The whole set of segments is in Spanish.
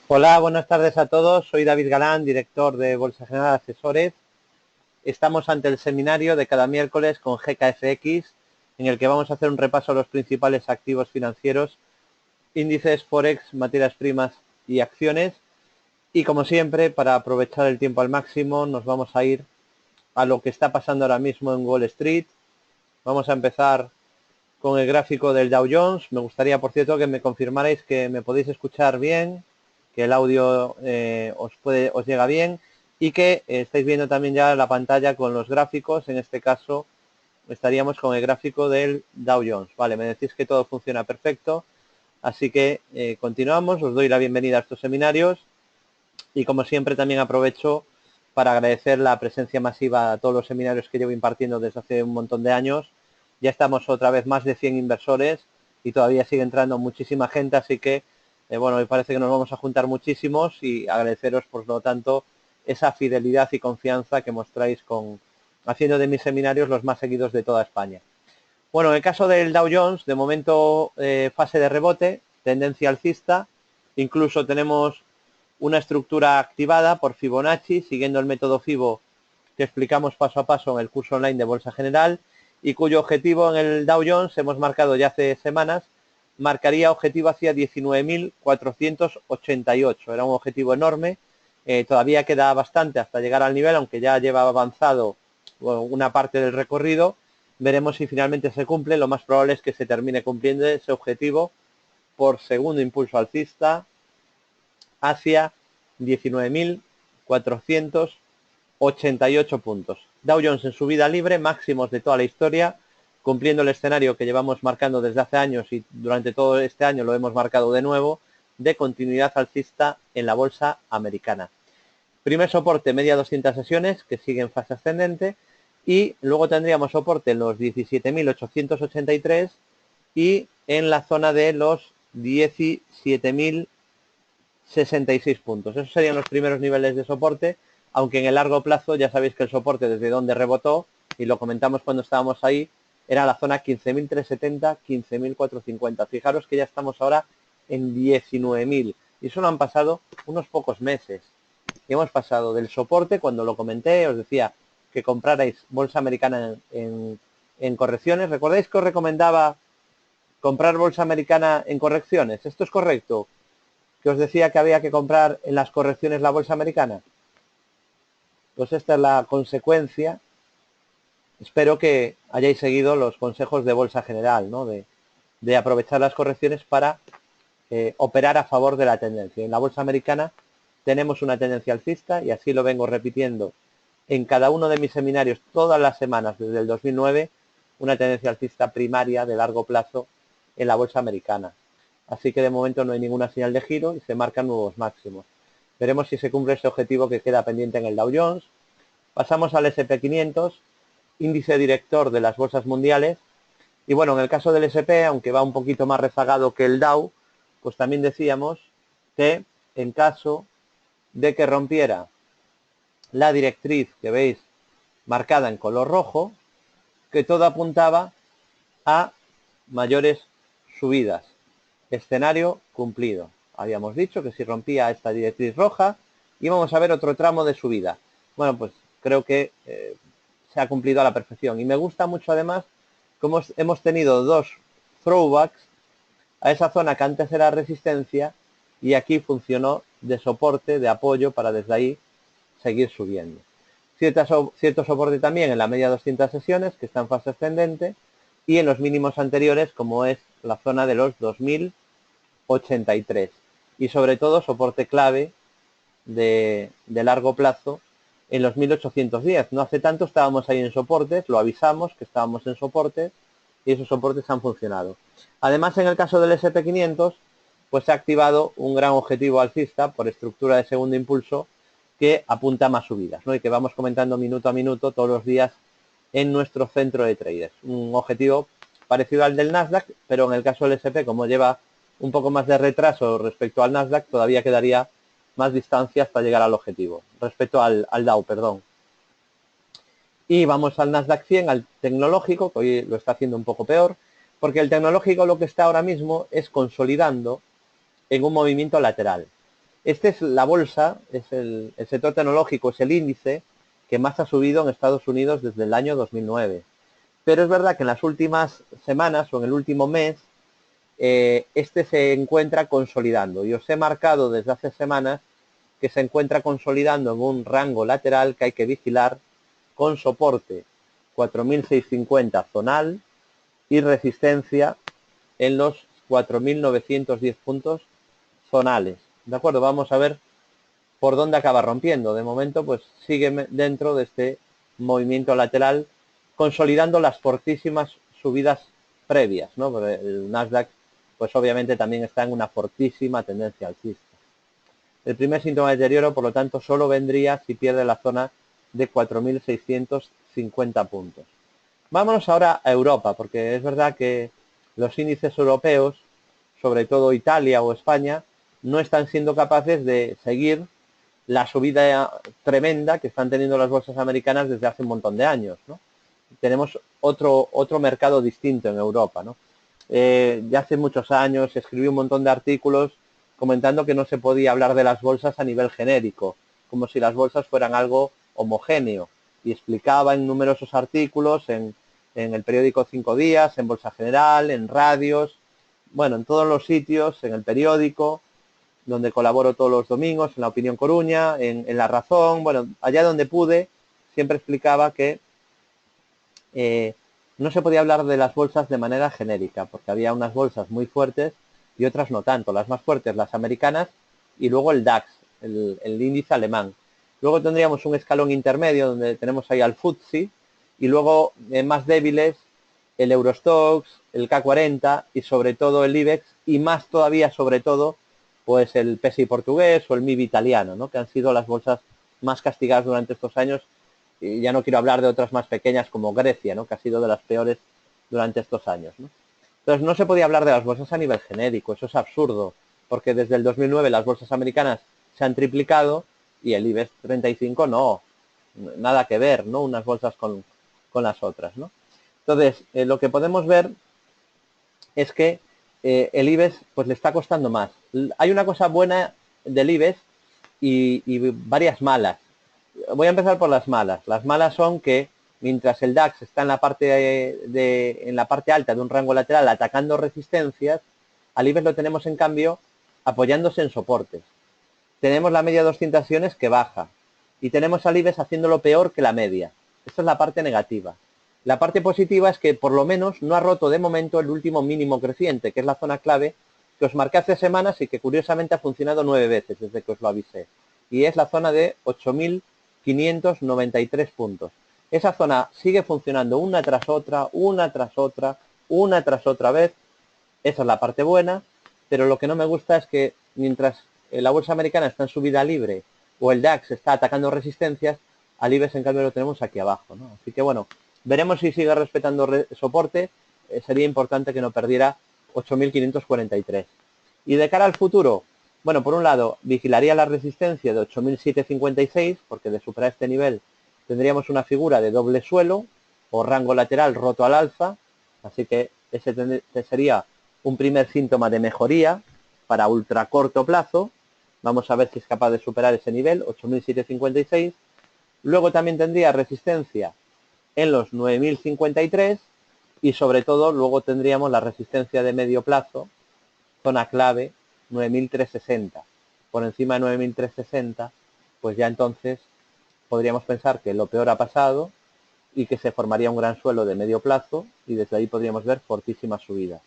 Hola, buenas tardes a todos. Soy David Galán, director de Bolsa General Asesores. Estamos ante el seminario de cada miércoles con GKFX, en el que vamos a hacer un repaso a los principales activos financieros, índices, forex, materias primas y acciones. Y como siempre, para aprovechar el tiempo al máximo, nos vamos a ir a lo que está pasando ahora mismo en Wall Street. Vamos a empezar con el gráfico del Dow Jones. Me gustaría, por cierto, que me confirmarais que me podéis escuchar bien, que el audio os llega bien y que estáis viendo también ya la pantalla con los gráficos. En este caso estaríamos con el gráfico del Dow Jones. Vale, me decís que todo funciona perfecto, así que continuamos. Os doy la bienvenida a estos seminarios y como siempre también aprovecho para agradecer la presencia masiva a todos los seminarios que llevo impartiendo desde hace un montón de años. Ya estamos otra vez más de 100 inversores y todavía sigue entrando muchísima gente, así que bueno, me parece que nos vamos a juntar muchísimos y agradeceros por lo tanto esa fidelidad y confianza que mostráis con haciendo de mis seminarios los más seguidos de toda España. Bueno, en el caso del Dow Jones, de momento fase de rebote, tendencia alcista, incluso tenemos una estructura activada por Fibonacci, siguiendo el método Fibo que explicamos paso a paso en el curso online de Bolsa General y cuyo objetivo en el Dow Jones hemos marcado ya hace semanas, marcaría objetivo hacia 19.488. Era un objetivo enorme, todavía queda bastante hasta llegar al nivel, aunque ya lleva avanzado una parte del recorrido. Veremos si finalmente se cumple, lo más probable es que se termine cumpliendo ese objetivo por segundo impulso alcista hacia 19.488 puntos. Dow Jones en subida libre, máximos de toda la historia, cumpliendo el escenario que llevamos marcando desde hace años y durante todo este año lo hemos marcado de nuevo, de continuidad alcista en la bolsa americana. Primer soporte, media 200 sesiones, que sigue en fase ascendente, y luego tendríamos soporte en los 17.883 y en la zona de los 17.066 puntos. Esos serían los primeros niveles de soporte, aunque en el largo plazo ya sabéis que el soporte desde donde rebotó, y lo comentamos cuando estábamos ahí, era la zona 15.370, 15.450. Fijaros que ya estamos ahora en 19.000 y solo han pasado unos pocos meses. Y hemos pasado del soporte, cuando lo comenté, os decía que comprarais bolsa americana en correcciones. ¿Recordáis que os recomendaba comprar bolsa americana en correcciones? ¿Esto es correcto? Que os decía que había que comprar en las correcciones la bolsa americana. Pues esta es la consecuencia. Espero que hayáis seguido los consejos de Bolsa General, ¿no? De aprovechar las correcciones para operar a favor de la tendencia. En la bolsa americana tenemos una tendencia alcista y así lo vengo repitiendo en cada uno de mis seminarios todas las semanas desde el 2009, una tendencia alcista primaria de largo plazo en la bolsa americana. Así que de momento no hay ninguna señal de giro y se marcan nuevos máximos. Veremos si se cumple ese objetivo que queda pendiente en el Dow Jones. Pasamos al S&P 500, índice director de las bolsas mundiales. Y bueno, en el caso del S&P, aunque va un poquito más rezagado que el Dow, pues también decíamos que en caso de que rompiera la directriz que veis marcada en color rojo, que todo apuntaba a mayores subidas. Escenario cumplido. Habíamos dicho que si rompía esta directriz roja, íbamos a ver otro tramo de subida. Bueno, pues creo que se ha cumplido a la perfección. Y me gusta mucho además cómo hemos tenido dos throwbacks a esa zona que antes era resistencia y aquí funcionó de soporte, de apoyo para desde ahí seguir subiendo. Cierto soporte también en la media 200 sesiones, que está en fase ascendente, y en los mínimos anteriores, como es la zona de los 2083. Y sobre todo soporte clave de largo plazo en los 1810. No hace tanto estábamos ahí en soportes, lo avisamos que estábamos en soportes y esos soportes han funcionado. Además, en el caso del S&P 500, pues se ha activado un gran objetivo alcista por estructura de segundo impulso que apunta a más subidas, ¿no? Y que vamos comentando minuto a minuto todos los días en nuestro centro de traders. Un objetivo parecido al del Nasdaq, pero en el caso del S&P, como lleva un poco más de retraso respecto al Nasdaq, todavía quedaría más distancia hasta llegar al objetivo, respecto al Dow, perdón. Y vamos al Nasdaq 100, al tecnológico, que hoy lo está haciendo un poco peor, porque el tecnológico lo que está ahora mismo es consolidando en un movimiento lateral. Este es la bolsa, es el sector tecnológico, es el índice que más ha subido en Estados Unidos desde el año 2009. Pero es verdad que en las últimas semanas o en el último mes, este se encuentra consolidando. Y os he marcado desde hace semanas que se encuentra consolidando en un rango lateral que hay que vigilar con soporte 4.650 zonal y resistencia en los 4.910 puntos zonales. ¿De acuerdo? Vamos a ver por dónde acaba rompiendo. De momento, pues sigue dentro de este movimiento lateral, consolidando las fortísimas subidas previas, ¿no? Porque el Nasdaq, pues obviamente también está en una fortísima tendencia alcista. El primer síntoma de deterioro, por lo tanto, solo vendría si pierde la zona de 4.650 puntos. Vámonos ahora a Europa, porque es verdad que los índices europeos, sobre todo Italia o España, no están siendo capaces de seguir la subida tremenda que están teniendo las bolsas americanas desde hace un montón de años, ¿no? Tenemos otro mercado distinto en Europa, ¿no? Ya hace muchos años escribí un montón de artículos comentando que no se podía hablar de las bolsas a nivel genérico, como si las bolsas fueran algo homogéneo, y explicaba en numerosos artículos en el periódico 5 Días, en Bolsa General, en radios, bueno, en todos los sitios, en el periódico, donde colaboro todos los domingos, en La Opinión Coruña, en La Razón, bueno, allá donde pude, siempre explicaba que no se podía hablar de las bolsas de manera genérica, porque había unas bolsas muy fuertes y otras no tanto. Las más fuertes, las americanas, y luego el DAX, el índice alemán. Luego tendríamos un escalón intermedio donde tenemos ahí al FTSE, y luego más débiles el Eurostoxx, el K40 y sobre todo el IBEX, y más todavía sobre todo pues el PSI portugués o el MIB italiano, ¿no? Que han sido las bolsas más castigadas durante estos años. Y ya no quiero hablar de otras más pequeñas como Grecia, ¿no? Que ha sido de las peores durante estos años, ¿no? Entonces no se podía hablar de las bolsas a nivel genérico, eso es absurdo, porque desde el 2009 las bolsas americanas se han triplicado y el IBEX 35 no, nada que ver, ¿no? Unas bolsas con las otras, ¿no? Entonces, lo que podemos ver es que el IBEX pues le está costando más. Hay una cosa buena del IBEX y varias malas. Voy a empezar por las malas. Las malas son que mientras el DAX está en la parte alta de un rango lateral atacando resistencias, al IBEX lo tenemos en cambio apoyándose en soportes. Tenemos la media de 200 sesiones que baja y tenemos al IBEX haciéndolo peor que la media. Esta es la parte negativa. La parte positiva es que por lo menos no ha roto de momento el último mínimo creciente, que es la zona clave que os marqué hace semanas y que curiosamente ha funcionado 9 veces desde que os lo avisé. Y es la zona de 8.593 puntos. Esa zona sigue funcionando una tras otra, una tras otra, una tras otra vez. Esa es la parte buena, pero lo que no me gusta es que mientras la bolsa americana está en subida libre o el DAX está atacando resistencias, al IBEX en cambio lo tenemos aquí abajo, ¿no? Así que bueno, veremos si sigue respetando soporte. Sería importante que no perdiera 8.543. Y de cara al futuro, bueno, por un lado, vigilaría la resistencia de 8.756, porque de superar este nivel tendríamos una figura de doble suelo o rango lateral roto al alza, así que ese sería un primer síntoma de mejoría para ultra corto plazo. Vamos a ver si es capaz de superar ese nivel, 8.756. Luego también tendría resistencia en los 9.053 y sobre todo luego tendríamos la resistencia de medio plazo, zona clave, 9.360. Por encima de 9.360, pues ya entonces podríamos pensar que lo peor ha pasado y que se formaría un gran suelo de medio plazo y desde ahí podríamos ver fortísimas subidas.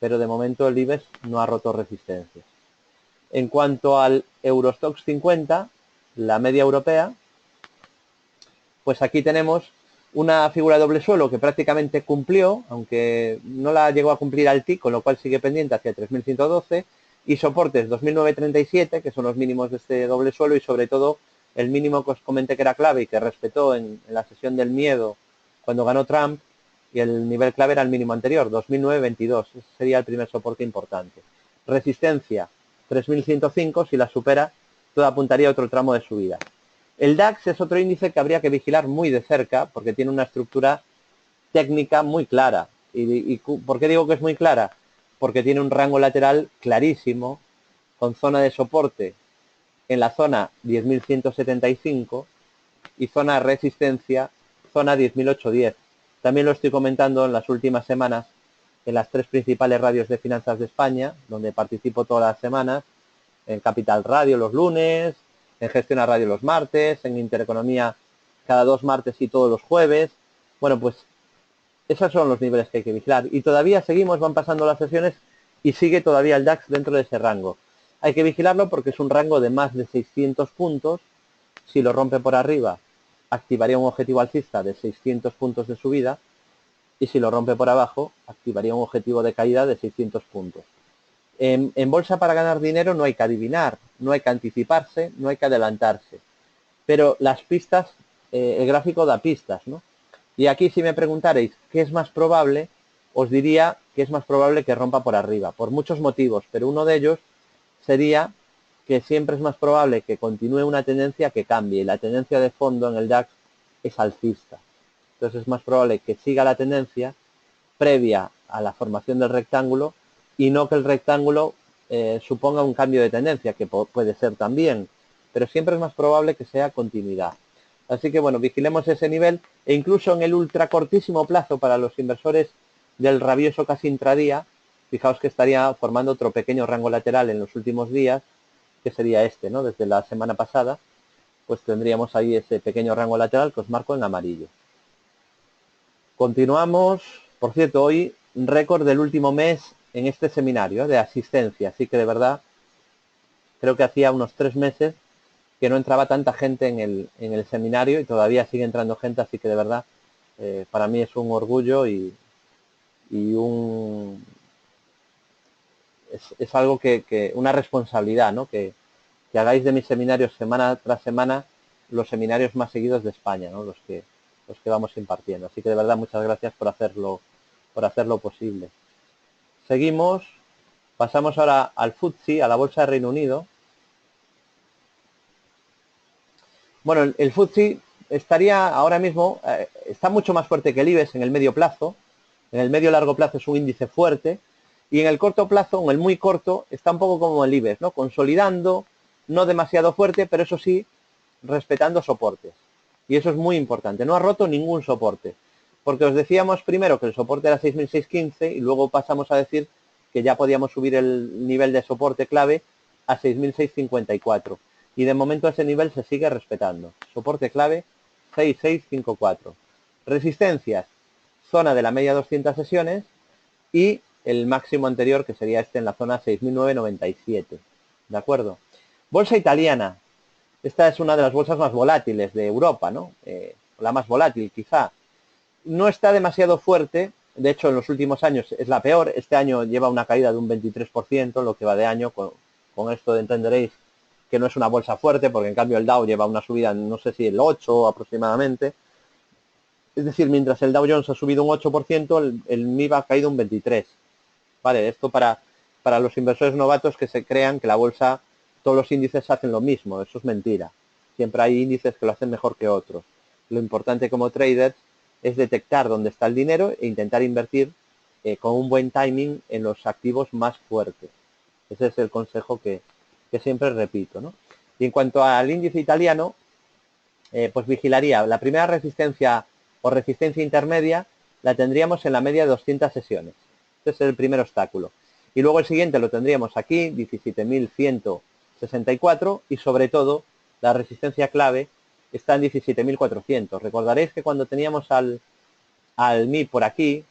Pero de momento el IBEX no ha roto resistencias. En cuanto al Eurostoxx 50, la media europea, pues aquí tenemos una figura de doble suelo que prácticamente cumplió, aunque no la llegó a cumplir al TIC, con lo cual sigue pendiente hacia 3.112, y soportes 2.937, que son los mínimos de este doble suelo, y sobre todo el mínimo que os comenté que era clave y que respetó en la sesión del miedo cuando ganó Trump, y el nivel clave era el mínimo anterior, 2.922. Ese sería el primer soporte importante. Resistencia 3.105, si la supera, todo apuntaría a otro tramo de subida. El DAX es otro índice que habría que vigilar muy de cerca porque tiene una estructura técnica muy clara. ¿Y por qué digo que es muy clara? Porque tiene un rango lateral clarísimo, con zona de soporte en la zona 10.175 y zona de resistencia, zona 10.810. También lo estoy comentando en las últimas semanas en las 3 principales radios de finanzas de España, donde participo todas las semanas, en Capital Radio los lunes, en Gestiona Radio los martes, en Intereconomía cada 2 martes y todos los jueves. Bueno, pues esos son los niveles que hay que vigilar. Y todavía seguimos, van pasando las sesiones y sigue todavía el DAX dentro de ese rango. Hay que vigilarlo porque es un rango de más de 600 puntos. Si lo rompe por arriba, activaría un objetivo alcista de 600 puntos de subida. Y si lo rompe por abajo, activaría un objetivo de caída de 600 puntos. En bolsa, para ganar dinero, no hay que adivinar, no hay que anticiparse, no hay que adelantarse. Pero las pistas, el gráfico da pistas, ¿no? Y aquí, si me preguntarais qué es más probable, os diría que es más probable que rompa por arriba, por muchos motivos, pero uno de ellos sería que siempre es más probable que continúe una tendencia que cambie, y la tendencia de fondo en el DAX es alcista. Entonces es más probable que siga la tendencia previa a la formación del rectángulo y no que el rectángulo suponga un cambio de tendencia, que puede ser también, pero siempre es más probable que sea continuidad. Así que bueno, vigilemos ese nivel e incluso en el ultra cortísimo plazo para los inversores del rabioso casi intradía, fijaos que estaría formando otro pequeño rango lateral en los últimos días, que sería este, ¿no? Desde la semana pasada, pues tendríamos ahí ese pequeño rango lateral que os marco en amarillo. Continuamos. Por cierto, hoy récord del último mes en este seminario de asistencia, así que de verdad creo que hacía unos 3 meses que no entraba tanta gente en el seminario y todavía sigue entrando gente, así que de verdad para mí es un orgullo y es algo que una responsabilidad, ¿no? Que hagáis de mis seminarios semana tras semana los seminarios más seguidos de España, ¿no? Los que vamos impartiendo. Así que de verdad muchas gracias por hacerlo posible. Seguimos, pasamos ahora al FTSE, a la bolsa de Reino Unido. Bueno, el FTSE estaría ahora mismo, está mucho más fuerte que el IBEX en el medio plazo. En el medio largo plazo es un índice fuerte. Y en el corto plazo, en el muy corto, está un poco como el IBEX, ¿no? Consolidando, no demasiado fuerte, pero eso sí, respetando soportes. Y eso es muy importante. No ha roto ningún soporte. Porque os decíamos primero que el soporte era 6.615 y luego pasamos a decir que ya podíamos subir el nivel de soporte clave a 6.654. Y de momento ese nivel se sigue respetando. Soporte clave 6.654. Resistencias, zona de la media 200 sesiones y el máximo anterior, que sería este en la zona 6.997. ¿De acuerdo? Bolsa italiana. Esta es una de las bolsas más volátiles de Europa, ¿no? La más volátil, quizá. No está demasiado fuerte. De hecho, en los últimos años es la peor. Este año lleva una caída de un 23%, lo que va de año. Con esto entenderéis que no es una bolsa fuerte, porque en cambio el Dow lleva una subida, no sé si el 8 aproximadamente. Es decir, mientras el Dow Jones ha subido un 8%, el MIB ha caído un 23%. Vale, esto para los inversores novatos que se crean que la bolsa, todos los índices hacen lo mismo. Eso es mentira. Siempre hay índices que lo hacen mejor que otros. Lo importante como traders es detectar dónde está el dinero e intentar invertir con un buen timing en los activos más fuertes. Ese es el consejo que siempre repito, ¿no? Y en cuanto al índice italiano, pues vigilaría la primera resistencia o resistencia intermedia, la tendríamos en la media de 200 sesiones. Este es el primer obstáculo. Y luego el siguiente lo tendríamos aquí, 17.164, y sobre todo la resistencia clave está en 17.400. Recordaréis que cuando teníamos al MIB por aquí,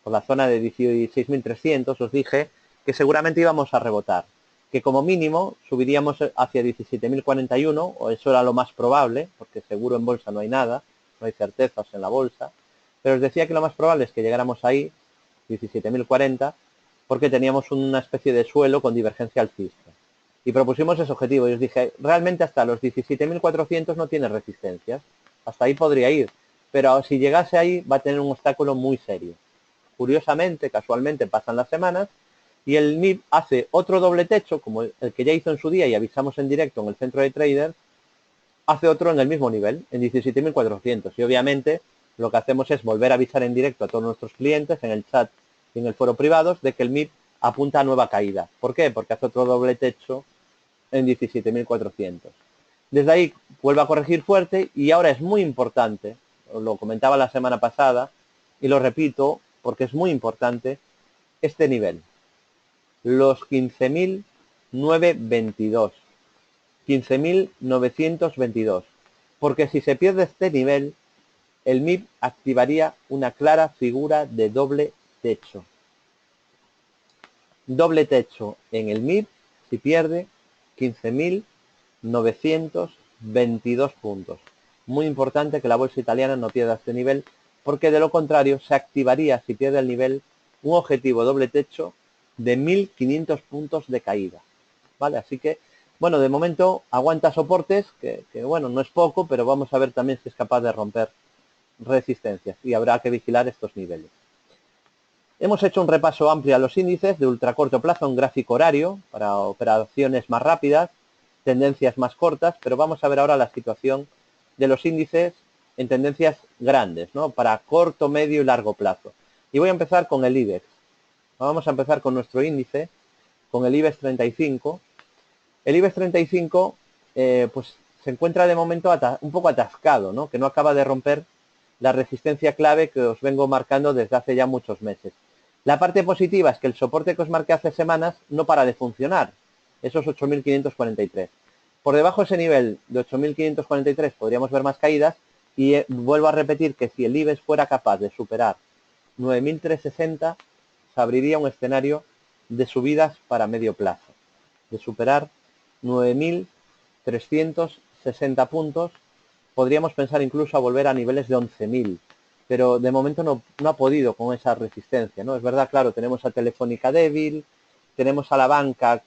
por la zona de 16.300, os dije que seguramente íbamos a rebotar, que como mínimo subiríamos hacia 17.041, o eso era lo más probable, porque seguro en bolsa no hay nada, no hay certezas en la bolsa, pero os decía que lo más probable es que llegáramos ahí, 17.040, porque teníamos una especie de suelo con divergencia alcista. Y propusimos ese objetivo, y os dije, realmente hasta los 17.400 no tiene resistencias, hasta ahí podría ir, pero si llegase ahí va a tener un obstáculo muy serio. Curiosamente, casualmente pasan las semanas y el MIB hace otro doble techo, como el que ya hizo en su día y avisamos en directo en el centro de traders, hace otro en el mismo nivel, en 17.400. Y obviamente lo que hacemos es volver a avisar en directo a todos nuestros clientes en el chat y en el foro privados de que el MIB apunta a nueva caída. ¿Por qué? Porque hace otro doble techo en 17.400. Desde ahí vuelve a corregir fuerte y ahora es muy importante, os lo comentaba la semana pasada y lo repito porque es muy importante, este nivel, los 15.922, 15.922, porque si se pierde este nivel, el MIB activaría una clara figura de doble techo. Doble techo en el MIB si pierde 15.922 puntos. Muy importante que la bolsa italiana no pierda este nivel, porque de lo contrario se activaría, si pierde el nivel, un objetivo doble techo de 1.500 puntos de caída. ¿Vale? Así que, bueno, de momento aguanta soportes, que bueno, no es poco, pero vamos a ver también si es capaz de romper resistencias y habrá que vigilar estos niveles. Hemos hecho un repaso amplio a los índices de ultracorto plazo, un gráfico horario para operaciones más rápidas, tendencias más cortas, pero vamos a ver ahora la situación de los índices en tendencias grandes, ¿no? Para corto, medio y largo plazo. Y voy a empezar con el IBEX. Vamos a empezar con nuestro índice, con el IBEX 35. El IBEX 35 pues se encuentra de momento un poco atascado, ¿no? Que no acaba de romper la resistencia clave que os vengo marcando desde hace ya muchos meses. La parte positiva es que el soporte que os marqué hace semanas no para de funcionar, esos 8.543. Por debajo de ese nivel de 8.543 podríamos ver más caídas y vuelvo a repetir que si el IBEX fuera capaz de superar 9.360, se abriría un escenario de subidas para medio plazo, de superar 9.360 puntos, podríamos pensar incluso a volver a niveles de 11.000, pero de momento no ha podido con esa resistencia, ¿no? Es verdad, claro, tenemos a Telefónica débil, tenemos a la banca,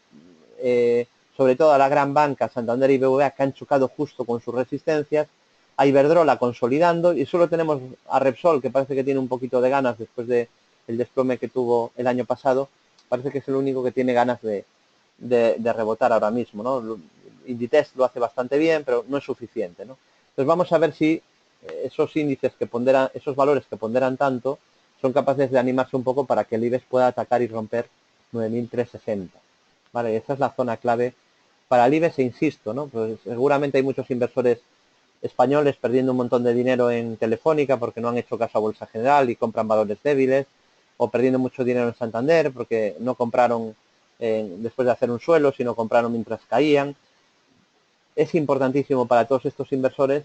sobre todo a la gran banca, Santander y BBVA, que han chocado justo con sus resistencias, a Iberdrola consolidando y solo tenemos a Repsol, que parece que tiene un poquito de ganas después del desplome que tuvo el año pasado, parece que es el único que tiene ganas de rebotar ahora mismo, ¿no? Inditex lo hace bastante bien, pero no es suficiente, ¿no? Entonces vamos a ver si esos índices que ponderan, esos valores que ponderan tanto, son capaces de animarse un poco para que el IBEX pueda atacar y romper 9.360. Vale, esa es la zona clave para el IBEX, e insisto, ¿no? Pues seguramente hay muchos inversores españoles perdiendo un montón de dinero en Telefónica porque no han hecho caso a Bolsa General y compran valores débiles, o perdiendo mucho dinero en Santander porque no compraron después de hacer un suelo, sino compraron mientras caían. Es importantísimo para todos estos inversores,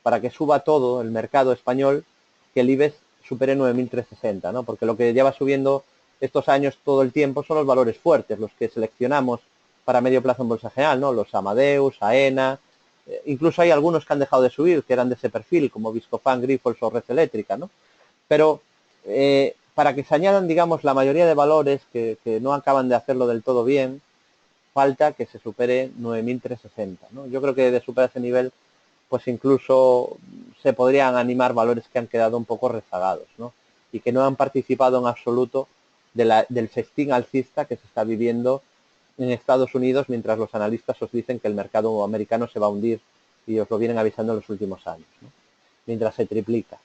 para que suba todo el mercado español, que el IBEX supere 9.360, ¿no? Porque lo que lleva subiendo estos años todo el tiempo son los valores fuertes, los que seleccionamos para medio plazo en Bolsa General, ¿no? Los Amadeus, AENA, incluso hay algunos que han dejado de subir, que eran de ese perfil, como Viscofan, Grifols o Red Eléctrica, ¿no? Pero para que se añadan, digamos, la mayoría de valores que no acaban de hacerlo del todo bien, falta que se supere 9.360, ¿no? Yo creo que de superar ese nivel, pues incluso se podrían animar valores que han quedado un poco rezagados, ¿no? Y que no han participado en absoluto del festín alcista que se está viviendo en Estados Unidos, mientras los analistas os dicen que el mercado americano se va a hundir y os lo vienen avisando en los últimos años, ¿no? Mientras se triplica.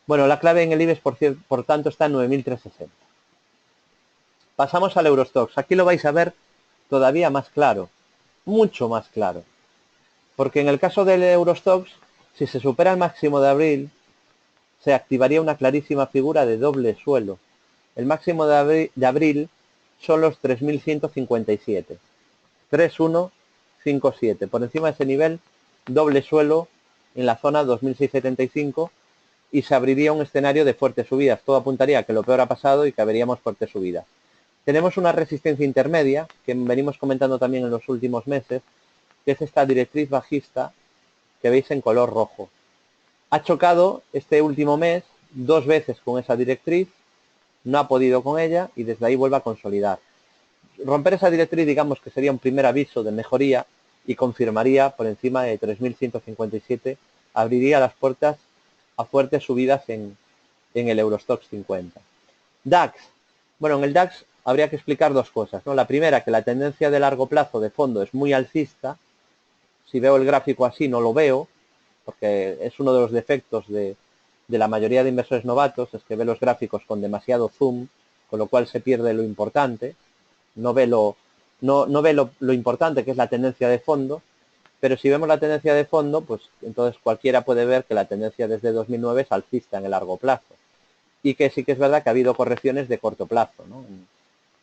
Bueno, la clave en el IBEX, por tanto, está en 9.360. Pasamos al Eurostoxx. Aquí lo vais a ver todavía más claro, mucho más claro. Porque en el caso del Eurostoxx, si se supera el máximo de abril, se activaría una clarísima figura de doble suelo. El máximo de abril son los 3.157. 3.157. Por encima de ese nivel, doble suelo en la zona 2.675 y se abriría un escenario de fuertes subidas. Todo apuntaría a que lo peor ha pasado y que veríamos fuertes subidas. Tenemos una resistencia intermedia, que venimos comentando también en los últimos meses, que es esta directriz bajista que veis en color rojo. Ha chocado este último mes 2 veces con esa directriz, no ha podido con ella y desde ahí vuelve a consolidar. Romper esa directriz, digamos que sería un primer aviso de mejoría y confirmaría por encima de 3.157, abriría las puertas a fuertes subidas en el Eurostoxx 50. DAX. Bueno, en el DAX habría que explicar dos cosas, ¿no? La primera, que la tendencia de largo plazo de fondo es muy alcista. Si veo el gráfico así no lo veo, porque es uno de los defectos de la mayoría de inversores novatos, es que ve los gráficos con demasiado zoom, con lo cual se pierde lo importante, no ve lo no ve lo importante que es la tendencia de fondo, pero si vemos la tendencia de fondo, pues entonces cualquiera puede ver que la tendencia desde 2009 es alcista en el largo plazo y que sí que es verdad que ha habido correcciones de corto plazo, ¿no?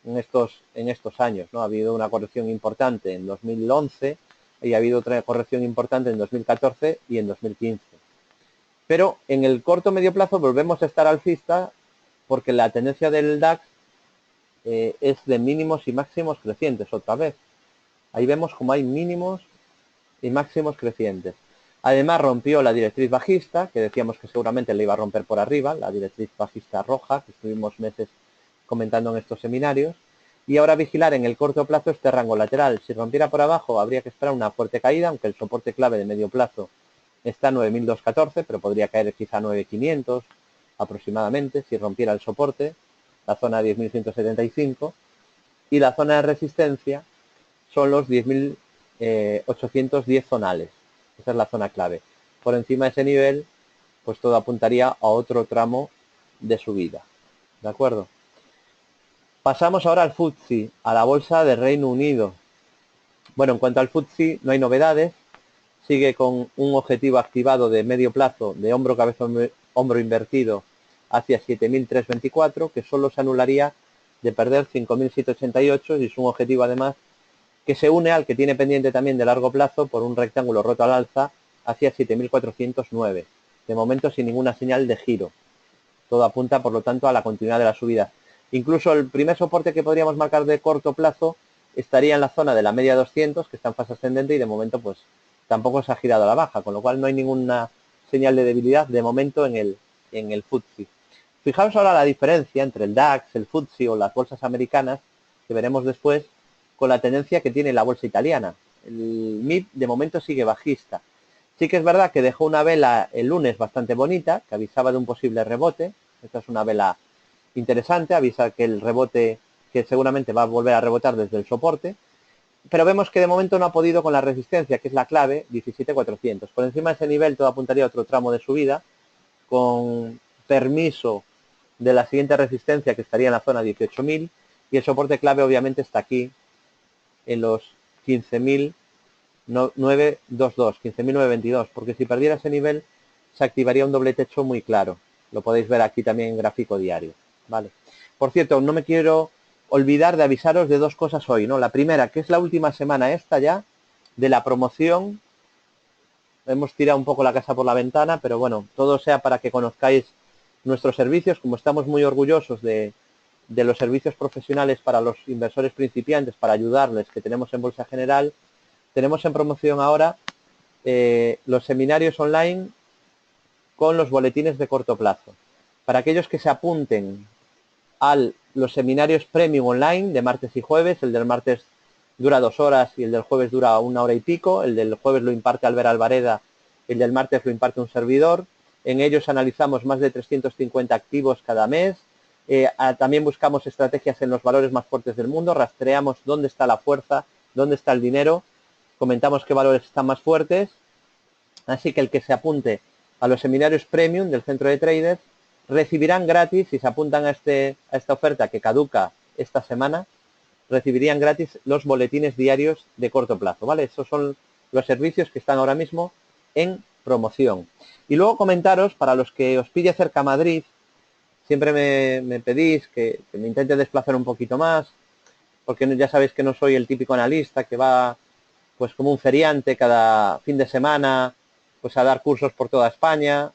En estos años, ¿no? Ha habido una corrección importante en 2011 y ha habido otra corrección importante en 2014 y en 2015. Pero en el corto medio plazo volvemos a estar alcista porque la tendencia del DAX es de mínimos y máximos crecientes otra vez. Ahí vemos como hay mínimos y máximos crecientes. Además rompió la directriz bajista, que decíamos que seguramente le iba a romper por arriba, la directriz bajista roja, que estuvimos meses comentando en estos seminarios, y ahora vigilar en el corto plazo este rango lateral. Si rompiera por abajo habría que esperar una fuerte caída, aunque el soporte clave de medio plazo está en 9.214, pero podría caer quizá a 9.500 aproximadamente, si rompiera el soporte, la zona de 10.175, y la zona de resistencia son los 10.810 zonales. Esa es la zona clave. Por encima de ese nivel, pues todo apuntaría a otro tramo de subida. ¿De acuerdo? Pasamos ahora al FTSE, a la bolsa de Reino Unido. Bueno, en cuanto al FTSE, no hay novedades. Sigue con un objetivo activado de medio plazo de hombro, cabeza, hombro invertido hacia 7.324, que solo se anularía de perder 5.788 y es un objetivo además que se une al que tiene pendiente también de largo plazo por un rectángulo roto al alza hacia 7.409. De momento sin ninguna señal de giro. Todo apunta, por lo tanto, a la continuidad de la subida. Incluso el primer soporte que podríamos marcar de corto plazo estaría en la zona de la media 200, que está en fase ascendente y de momento pues tampoco se ha girado a la baja, con lo cual no hay ninguna señal de debilidad de momento en el FTSE. Fijaos ahora la diferencia entre el DAX, el FTSE o las bolsas americanas, que veremos después, con la tendencia que tiene la bolsa italiana. El MIB de momento sigue bajista. Sí que es verdad que dejó una vela el lunes bastante bonita, que avisaba de un posible rebote. Esta es una vela interesante, avisa que el rebote, que seguramente va a volver a rebotar desde el soporte, pero vemos que de momento no ha podido con la resistencia, que es la clave, 17.400. Por encima de ese nivel todo apuntaría a otro tramo de subida, con permiso de la siguiente resistencia, que estaría en la zona 18.000, y el soporte clave obviamente está aquí, en los 15.922, 15.922, porque si perdiera ese nivel se activaría un doble techo muy claro. Lo podéis ver aquí también en gráfico diario, ¿vale? Por cierto, no me quiero olvidar de avisaros de dos cosas hoy, ¿no? La primera, que es la última semana esta ya, de la promoción. Hemos tirado un poco la casa por la ventana, pero bueno, todo sea para que conozcáis nuestros servicios, como estamos muy orgullosos de los servicios profesionales para los inversores principiantes, para ayudarles, que tenemos en Bolsa General. Tenemos en promoción ahora los seminarios online con los boletines de corto plazo. Para aquellos que se apunten a los seminarios premium online de martes y jueves, el del martes dura 2 horas y el del jueves dura 1 hora y pico, el del jueves lo imparte Albert Alvareda, el del martes lo imparte un servidor. En ellos analizamos más de 350 activos cada mes. También buscamos estrategias en los valores más fuertes del mundo, rastreamos dónde está la fuerza, dónde está el dinero, comentamos qué valores están más fuertes. Así que el que se apunte a los seminarios premium del centro de traders recibirán gratis, si se apuntan a esta oferta que caduca esta semana, recibirían gratis los boletines diarios de corto plazo, ¿vale? Esos son los servicios que están ahora mismo en promoción. Y luego comentaros, para los que os pille cerca Madrid, siempre me pedís que me intente desplazar un poquito más, porque ya sabéis que no soy el típico analista que va pues como un feriante cada fin de semana pues a dar cursos por toda España,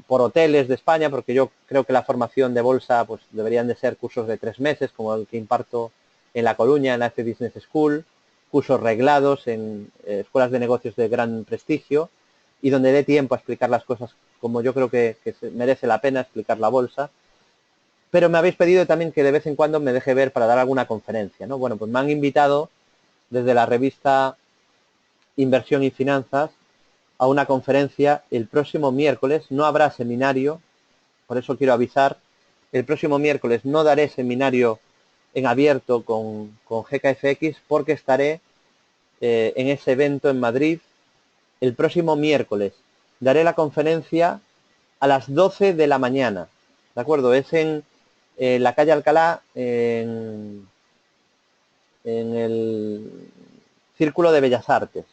por hoteles de España, porque yo creo que la formación de bolsa pues deberían de ser cursos de 3 meses, como el que imparto en La Coruña, en la F Business School, cursos reglados en escuelas de negocios de gran prestigio y donde dé tiempo a explicar las cosas como yo creo que merece la pena explicar la bolsa. Pero me habéis pedido también que de vez en cuando me deje ver para dar alguna conferencia, ¿no? Bueno, pues me han invitado desde la revista Inversión y Finanzas a una conferencia el próximo miércoles. No habrá seminario, por eso quiero avisar. El próximo miércoles no daré seminario en abierto con GKFX porque estaré en ese evento en Madrid el próximo miércoles. Daré la conferencia a las 12 de la mañana. ¿De acuerdo? Es en la calle Alcalá, en en el Círculo de Bellas Artes,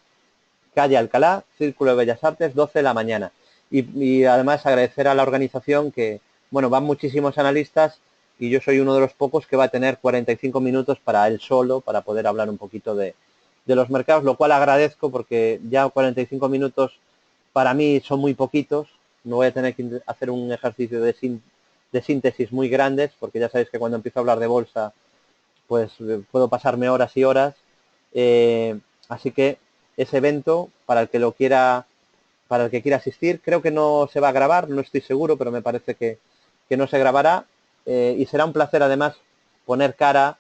calle Alcalá, Círculo de Bellas Artes, 12 de la mañana. Y además agradecer a la organización que, bueno, van muchísimos analistas y yo soy uno de los pocos que va a tener 45 minutos para él solo, para poder hablar un poquito de los mercados, lo cual agradezco porque ya 45 minutos para mí son muy poquitos. No voy a tener que hacer un ejercicio de síntesis muy grandes, porque ya sabéis que cuando empiezo a hablar de bolsa, pues puedo pasarme horas y horas. Así que ese evento, para el que quiera asistir, creo que no se va a grabar, no estoy seguro, pero me parece que no se grabará. Y será un placer además poner cara,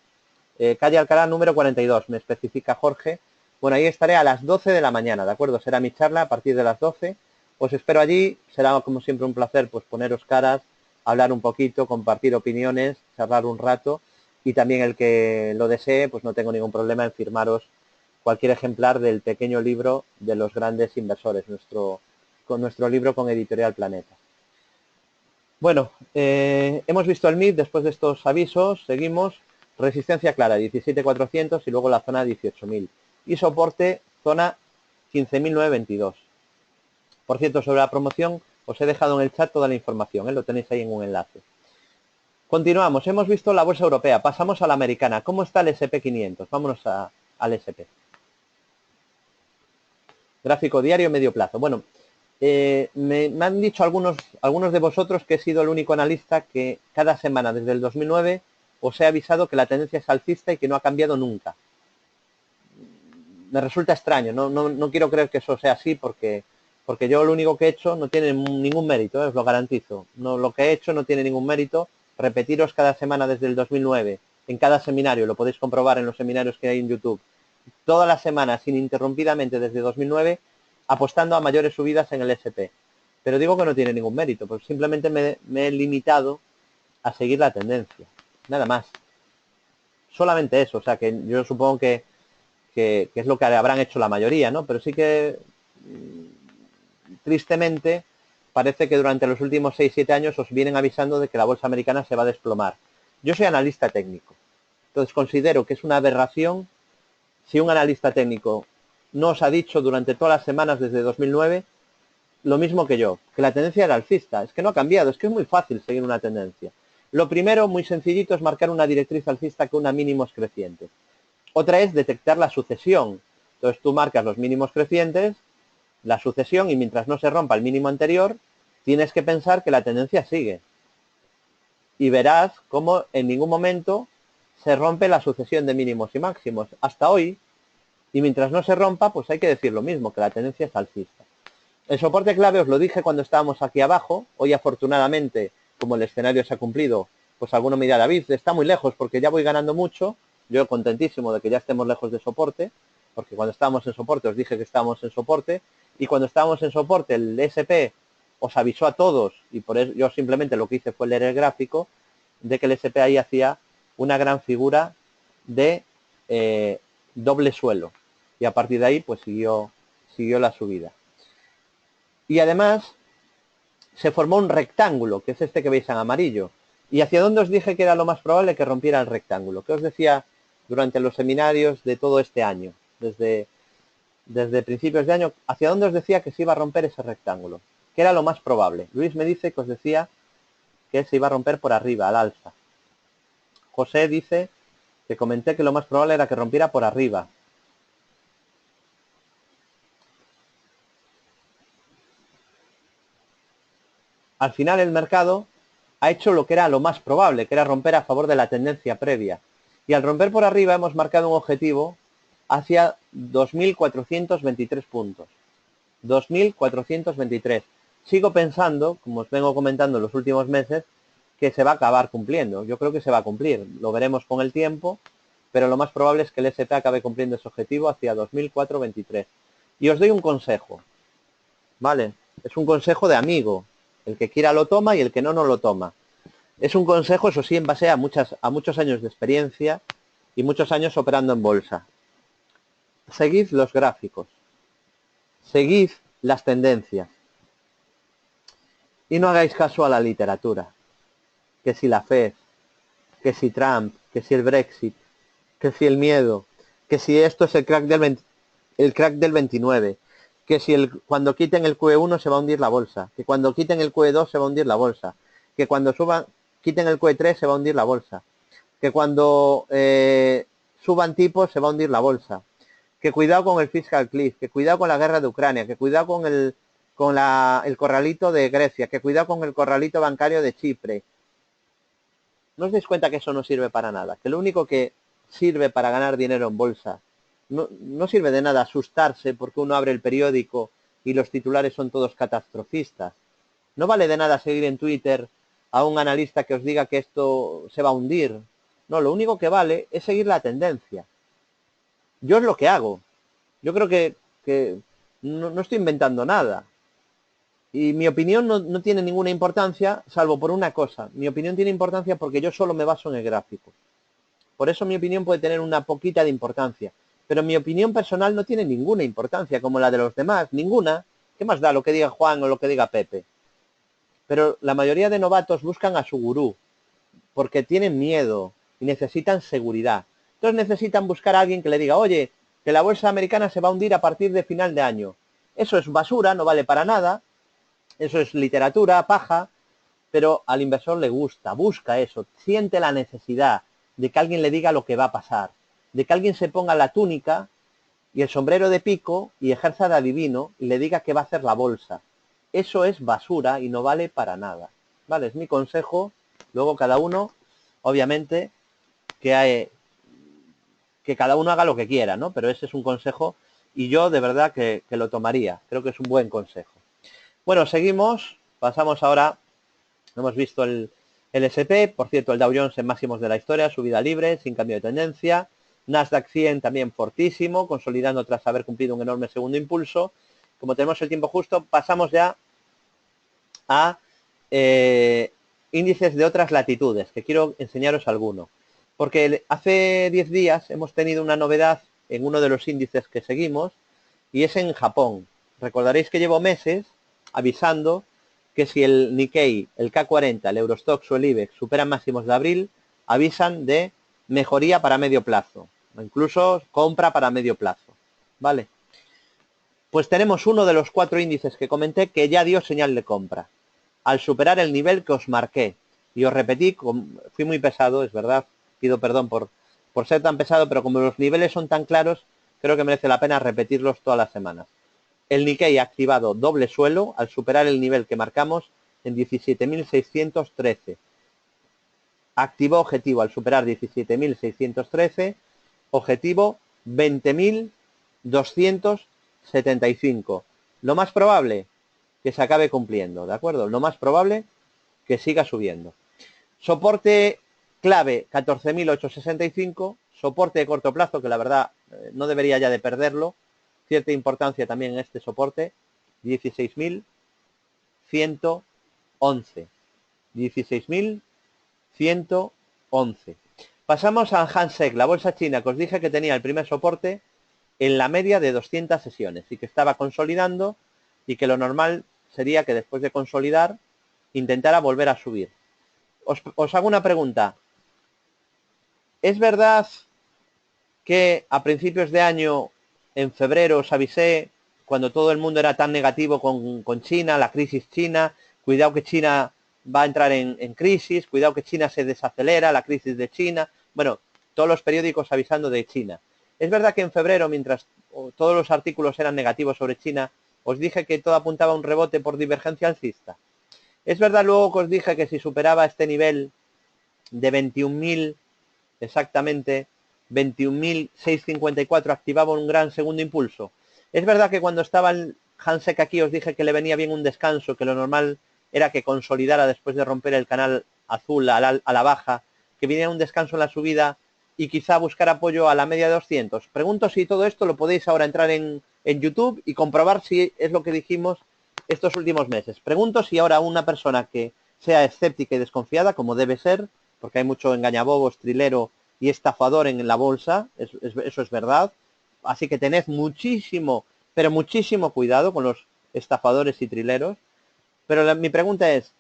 calle Alcalá número 42, me especifica Jorge. Bueno, ahí estaré a las 12 de la mañana, ¿de acuerdo? Será mi charla a partir de las 12. Os espero allí, será como siempre un placer pues poneros caras, hablar un poquito, compartir opiniones, charlar un rato, y también el que lo desee, pues no tengo ningún problema en firmaros cualquier ejemplar del pequeño libro de los grandes inversores, con nuestro libro con Editorial Planeta. Bueno, hemos visto el MID después de estos avisos, seguimos. Resistencia clara, 17.400 y luego la zona 18.000. Y soporte, zona 15.922. Por cierto, sobre la promoción, os he dejado en el chat toda la información, lo tenéis ahí en un enlace. Continuamos, hemos visto la bolsa europea, pasamos a la americana. ¿Cómo está el SP500? Vámonos al SP. Gráfico diario, medio plazo. Bueno, me han dicho algunos de vosotros que he sido el único analista que cada semana desde el 2009 os he avisado que la tendencia es alcista y que no ha cambiado nunca. Me resulta extraño, no quiero creer que eso sea así porque yo lo único que he hecho no tiene ningún mérito, os lo garantizo. No, lo que he hecho no tiene ningún mérito. Repetiros cada semana desde el 2009, en cada seminario, lo podéis comprobar en los seminarios que hay en YouTube, todas las semanas, ininterrumpidamente desde 2009, apostando a mayores subidas en el SP. Pero digo que no tiene ningún mérito, porque simplemente me he limitado a seguir la tendencia. Nada más. Solamente eso, o sea que yo supongo que es lo que habrán hecho la mayoría, ¿no? Pero sí que, tristemente, parece que durante los últimos 6-7 años os vienen avisando de que la bolsa americana se va a desplomar. Yo soy analista técnico, entonces considero que es una aberración si un analista técnico no os ha dicho durante todas las semanas desde 2009 lo mismo que yo, que la tendencia era alcista. Es que no ha cambiado, es que es muy fácil seguir una tendencia. Lo primero, muy sencillito, es marcar una directriz alcista con una mínimos crecientes. Otra es detectar la sucesión. Entonces tú marcas los mínimos crecientes, la sucesión, y mientras no se rompa el mínimo anterior, tienes que pensar que la tendencia sigue. Y verás cómo en ningún momento se rompe la sucesión de mínimos y máximos. Hasta hoy, y mientras no se rompa, pues hay que decir lo mismo, que la tendencia es alcista. El soporte clave os lo dije cuando estábamos aquí abajo. Hoy afortunadamente, como el escenario se ha cumplido, pues alguno me dirá, David, está muy lejos porque ya voy ganando mucho. Yo contentísimo de que ya estemos lejos de soporte, porque cuando estábamos en soporte os dije que estábamos en soporte, y cuando estábamos en soporte el SP os avisó a todos, y por eso yo simplemente lo que hice fue leer el gráfico, de que el SP ahí hacía una gran figura de doble suelo, y a partir de ahí pues siguió la subida. Y además se formó un rectángulo, que es este que veis en amarillo. ¿Y hacia dónde os dije que era lo más probable que rompiera el rectángulo? ¿Qué os decía durante los seminarios de todo este año? Desde principios de año, ¿hacia dónde os decía que se iba a romper ese rectángulo? ¿Qué era lo más probable? Luis me dice que os decía que se iba a romper por arriba, al alza. José dice que comenté que lo más probable era que rompiera por arriba. Al final el mercado ha hecho lo que era lo más probable, que era romper a favor de la tendencia previa. Y al romper por arriba hemos marcado un objetivo hacia 2.423 puntos. 2.423. Sigo pensando, como os vengo comentando en los últimos meses, que se va a acabar cumpliendo. Yo creo que se va a cumplir. Lo veremos con el tiempo, pero lo más probable es que el SP acabe cumpliendo ese objetivo hacia 2.423. Y os doy un consejo, ¿vale? Es un consejo de amigo. El que quiera lo toma y el que no, no lo toma. Es un consejo, eso sí, en base a muchos años de experiencia y muchos años operando en bolsa. Seguid los gráficos. Seguid las tendencias. Y no hagáis caso a la literatura. Que si la FED, que si Trump, que si el Brexit. que si el miedo, que si esto es el crack del 29, que si cuando quiten el QE1 se va a hundir la bolsa, que cuando quiten el QE2 se va a hundir la bolsa, que cuando quiten el QE3 se va a hundir la bolsa, que cuando suban tipos se va a hundir la bolsa, que cuidado con el fiscal cliff, que cuidado con la guerra de Ucrania, que cuidado con el corralito de Grecia, que cuidado con el corralito bancario de Chipre. ¿No os dais cuenta que eso no sirve para nada? Que lo único que sirve para ganar dinero en bolsa no sirve de nada asustarse porque uno abre el periódico y los titulares son todos catastrofistas. No vale de nada seguir en Twitter a un analista que os diga que esto se va a hundir. No, lo único que vale es seguir la tendencia. Yo es lo que hago. Yo creo que no estoy inventando nada. Y mi opinión no tiene ninguna importancia, salvo por una cosa. Mi opinión tiene importancia porque yo solo me baso en el gráfico. Por eso mi opinión puede tener una poquita de importancia. Pero mi opinión personal no tiene ninguna importancia, como la de los demás. Ninguna. ¿Qué más da lo que diga Juan o lo que diga Pepe? Pero la mayoría de novatos buscan a su gurú, porque tienen miedo y necesitan seguridad. Entonces necesitan buscar a alguien que le diga, oye, que la bolsa americana se va a hundir a partir de final de año. Eso es basura, no vale para nada. Eso es literatura, paja, pero al inversor le gusta, busca eso, siente la necesidad de que alguien le diga lo que va a pasar, de que alguien se ponga la túnica y el sombrero de pico y ejerza de adivino y le diga que va a hacer la bolsa. Eso es basura y no vale para nada. Vale, es mi consejo. Luego cada uno, obviamente, que cada uno haga lo que quiera, ¿no? Pero ese es un consejo y yo de verdad que lo tomaría. Creo que es un buen consejo. Bueno, seguimos. Pasamos ahora. Hemos visto el S&P, por cierto, el Dow Jones en máximos de la historia, subida libre, sin cambio de tendencia. Nasdaq 100 también fortísimo, consolidando tras haber cumplido un enorme segundo impulso. Como tenemos el tiempo justo, pasamos ya a índices de otras latitudes, que quiero enseñaros alguno. Porque hace 10 días hemos tenido una novedad en uno de los índices que seguimos, y es en Japón. Recordaréis que llevo meses avisando que si el Nikkei, el K40, el Eurostoxx o el IBEX superan máximos de abril, avisan de mejoría para medio plazo, o incluso compra para medio plazo. ¿Vale? Pues tenemos uno de los 4 índices que comenté que ya dio señal de compra, al superar el nivel que os marqué. Y os repetí, fui muy pesado, es verdad, pido perdón por ser tan pesado, pero como los niveles son tan claros, creo que merece la pena repetirlos todas las semanas. El Nikkei ha activado doble suelo al superar el nivel que marcamos en 17.613. Activó objetivo al superar 17.613, objetivo 20.275. Lo más probable que se acabe cumpliendo, ¿de acuerdo? Lo más probable que siga subiendo. Soporte clave 14.865, soporte de corto plazo, que la verdad no debería ya de perderlo, cierta importancia también en este soporte, 16.111. 16.111. Pasamos al Hang-Seng, la bolsa china, que os dije que tenía el primer soporte en la media de 200 sesiones y que estaba consolidando y que lo normal sería que después de consolidar intentara volver a subir. Os hago una pregunta. ¿Es verdad que a principios de año, en febrero, os avisé, cuando todo el mundo era tan negativo con China, la crisis china, cuidado que China va a entrar en crisis, cuidado que China se desacelera, la crisis de China? Bueno, todos los periódicos avisando de China. Es verdad que en febrero, mientras todos los artículos eran negativos sobre China, os dije que todo apuntaba a un rebote por divergencia alcista. Es verdad luego que os dije que si superaba este nivel de 21.000, exactamente 21.654, activaba un gran segundo impulso. Es verdad que cuando estaba el Hang-Seng aquí os dije que le venía bien un descanso, que lo normal era que consolidara después de romper el canal azul a la baja, que viniera un descanso en la subida y quizá buscar apoyo a la media de 200. Pregunto si todo esto lo podéis ahora entrar en YouTube y comprobar si es lo que dijimos estos últimos meses. Pregunto si ahora una persona que sea escéptica y desconfiada, como debe ser, porque hay mucho engañabobos, trilero y estafador en la bolsa, eso es verdad, así que tened muchísimo, pero muchísimo cuidado con los estafadores y trileros. Pero mi pregunta es,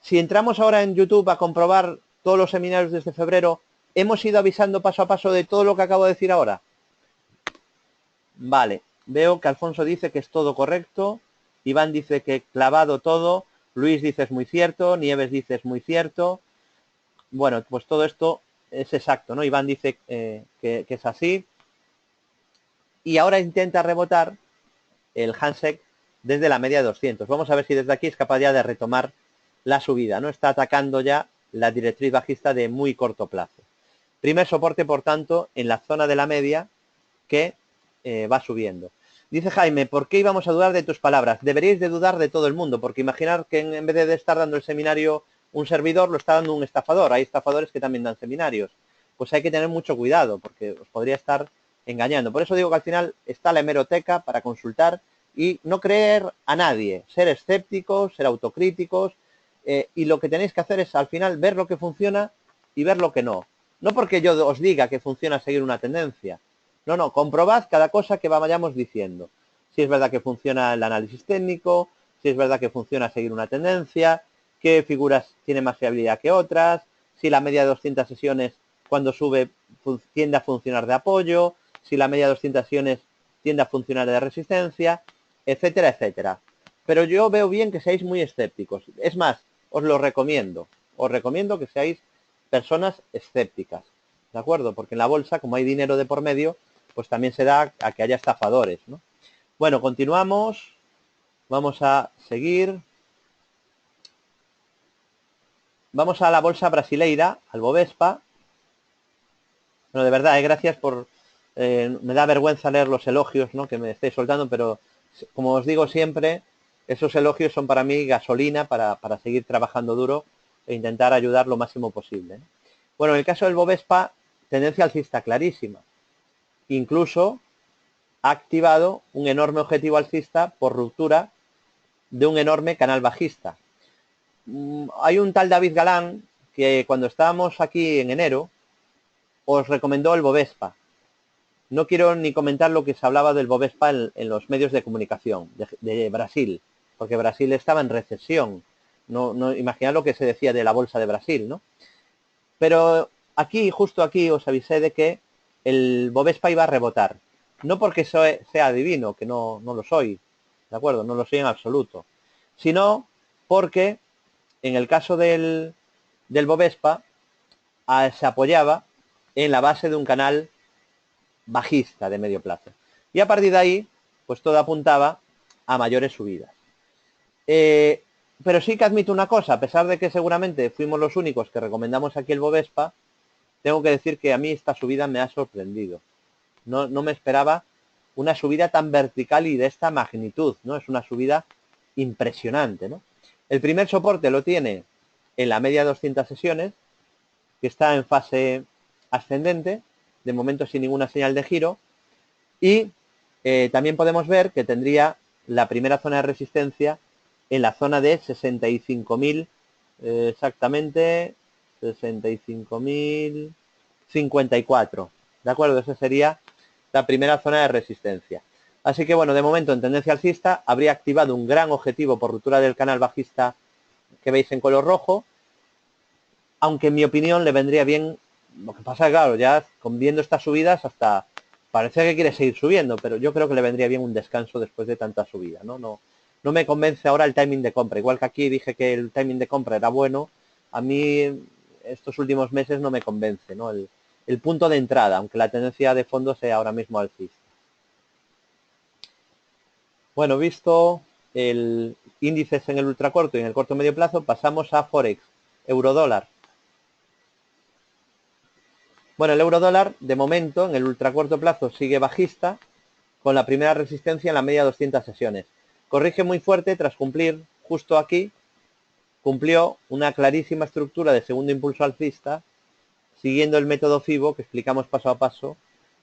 si entramos ahora en YouTube a comprobar todos los seminarios desde febrero, ¿Hemos ido avisando paso a paso de todo lo que acabo de decir ahora? Vale, veo que Alfonso dice que es todo correcto, Iván dice que clavado todo, Luis dice es muy cierto, Nieves dice es muy cierto. Bueno, pues todo esto es exacto, ¿no? Iván dice que es así. Y ahora intenta rebotar el Hansek desde la media de 200. Vamos a ver si desde aquí es capaz ya de retomar la subida, ¿no? Está atacando ya la directriz bajista de muy corto plazo. Primer soporte, por tanto, en la zona de la media que va subiendo. Dice Jaime, ¿por qué íbamos a dudar de tus palabras? Deberíais de dudar de todo el mundo, porque imaginar que en vez de estar dando el seminario un servidor, lo está dando un estafador. Hay estafadores que también dan seminarios. Pues hay que tener mucho cuidado, porque os podría estar engañando. Por eso digo que al final está la hemeroteca para consultar y no creer a nadie, ser escépticos, ser autocríticos, y lo que tenéis que hacer es al final ver lo que funciona y ver lo que no. No porque yo os diga que funciona seguir una tendencia. No, comprobad cada cosa que vayamos diciendo. Si es verdad que funciona el análisis técnico, si es verdad que funciona seguir una tendencia, qué figuras tienen más fiabilidad que otras, si la media de 200 sesiones cuando sube tiende a funcionar de apoyo, si la media de 200 sesiones tiende a funcionar de resistencia, etcétera, etcétera. Pero yo veo bien que seáis muy escépticos. Es más, os lo recomiendo. Os recomiendo que seáis personas escépticas. ¿De acuerdo? Porque en la bolsa, como hay dinero de por medio, pues también se da a que haya estafadores, ¿no? Bueno, continuamos. Vamos a seguir. Vamos a la bolsa brasileira, al Bovespa. Bueno, de verdad, gracias por... me da vergüenza leer los elogios, ¿no?, que me estáis soltando, pero como os digo siempre, esos elogios son para mí gasolina para seguir trabajando duro e intentar ayudar lo máximo posible, ¿no? Bueno, en el caso del Bovespa, tendencia alcista clarísima. Incluso ha activado un enorme objetivo alcista por ruptura de un enorme canal bajista. Hay un tal David Galán que cuando estábamos aquí en enero os recomendó el Bovespa. No quiero ni comentar lo que se hablaba del Bovespa en los medios de comunicación de Brasil, porque Brasil estaba en recesión. No imaginad lo que se decía de la bolsa de Brasil, ¿no? Pero aquí, justo aquí, os avisé de que el Bovespa iba a rebotar. No porque sea adivino, que no lo soy, ¿de acuerdo? No lo soy en absoluto. Sino porque en el caso del Bovespa se apoyaba en la base de un canal bajista de medio plazo. Y a partir de ahí, pues todo apuntaba a mayores subidas. Pero sí que admito una cosa, a pesar de que seguramente fuimos los únicos que recomendamos aquí el Bovespa, tengo que decir que a mí esta subida me ha sorprendido. No me esperaba una subida tan vertical y de esta magnitud, ¿no? Es una subida impresionante, ¿no? El primer soporte lo tiene en la media de 200 sesiones, que está en fase ascendente, de momento sin ninguna señal de giro, y también podemos ver que tendría la primera zona de resistencia en la zona de 65.000, exactamente 65.054, ¿de acuerdo? Esa sería la primera zona de resistencia. Así que bueno, de momento en tendencia alcista habría activado un gran objetivo por ruptura del canal bajista que veis en color rojo, aunque en mi opinión le vendría bien. Lo que pasa es, claro, ya viendo estas subidas hasta parece que quiere seguir subiendo, pero yo creo que le vendría bien un descanso después de tanta subida, ¿no? No me convence ahora el timing de compra. Igual que aquí dije que el timing de compra era bueno, a mí estos últimos meses no me convence, ¿no? El punto de entrada, aunque la tendencia de fondo sea ahora mismo alcista. Bueno, visto el índices en el ultracorto y en el corto medio plazo, pasamos a Forex, eurodólar. Bueno, el eurodólar, de momento, en el ultracorto plazo sigue bajista, con la primera resistencia en la media de 200 sesiones. Corrige muy fuerte tras cumplir, justo aquí, cumplió una clarísima estructura de segundo impulso alcista, siguiendo el método FIBO que explicamos paso a paso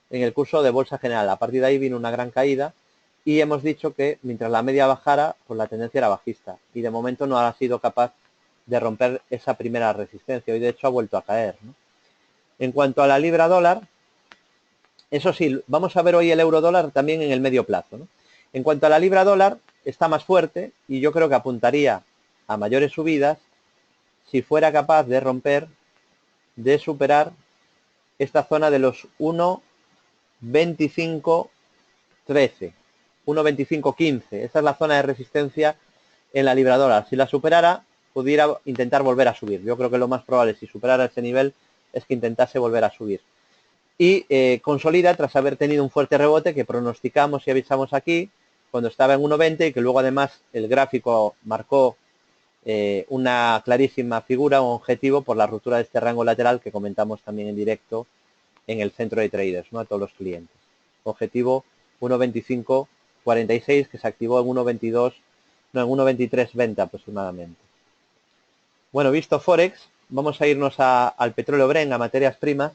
en el curso de Bolsa General. A partir de ahí vino una gran caída y hemos dicho que mientras la media bajara, pues la tendencia era bajista. Y de momento no ha sido capaz de romper esa primera resistencia. Hoy de hecho ha vuelto a caer, ¿no? En cuanto a la libra dólar, eso sí, vamos a ver hoy el euro dólar también en el medio plazo, ¿no? En cuanto a la libra dólar, está más fuerte y yo creo que apuntaría a mayores subidas si fuera capaz de romper, de superar esta zona de los 1.2513, 1.2515. Esa es la zona de resistencia en la libradora. Si la superara, pudiera intentar volver a subir. Yo creo que lo más probable, si superara ese nivel, es que intentase volver a subir. Y consolida tras haber tenido un fuerte rebote que pronosticamos y avisamos aquí cuando estaba en 1.20 y que luego además el gráfico marcó una clarísima figura o objetivo por la ruptura de este rango lateral que comentamos también en directo en el centro de traders, ¿no? A todos los clientes. Objetivo 1.2546 que se activó en 1.22, no, en 1.2320 aproximadamente. Bueno, visto Forex, vamos a irnos al petróleo Brent, a materias primas.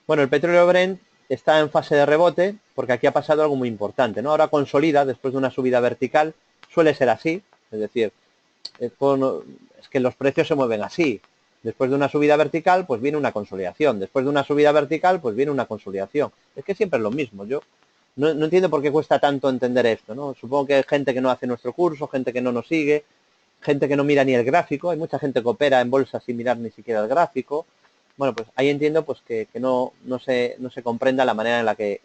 Bueno, el petróleo Brent está en fase de rebote porque aquí ha pasado algo muy importante, ¿no? Ahora consolida después de una subida vertical, suele ser así, es decir, es que los precios se mueven así. Después de una subida vertical, pues viene una consolidación. Después de una subida vertical, pues viene una consolidación. Es que siempre es lo mismo. Yo no entiendo por qué cuesta tanto entender esto, ¿no? Supongo que hay gente que no hace nuestro curso, gente que no nos sigue, gente que no mira ni el gráfico. Hay mucha gente que opera en bolsa sin mirar ni siquiera el gráfico. Bueno, pues ahí entiendo pues que no se comprenda la manera en la que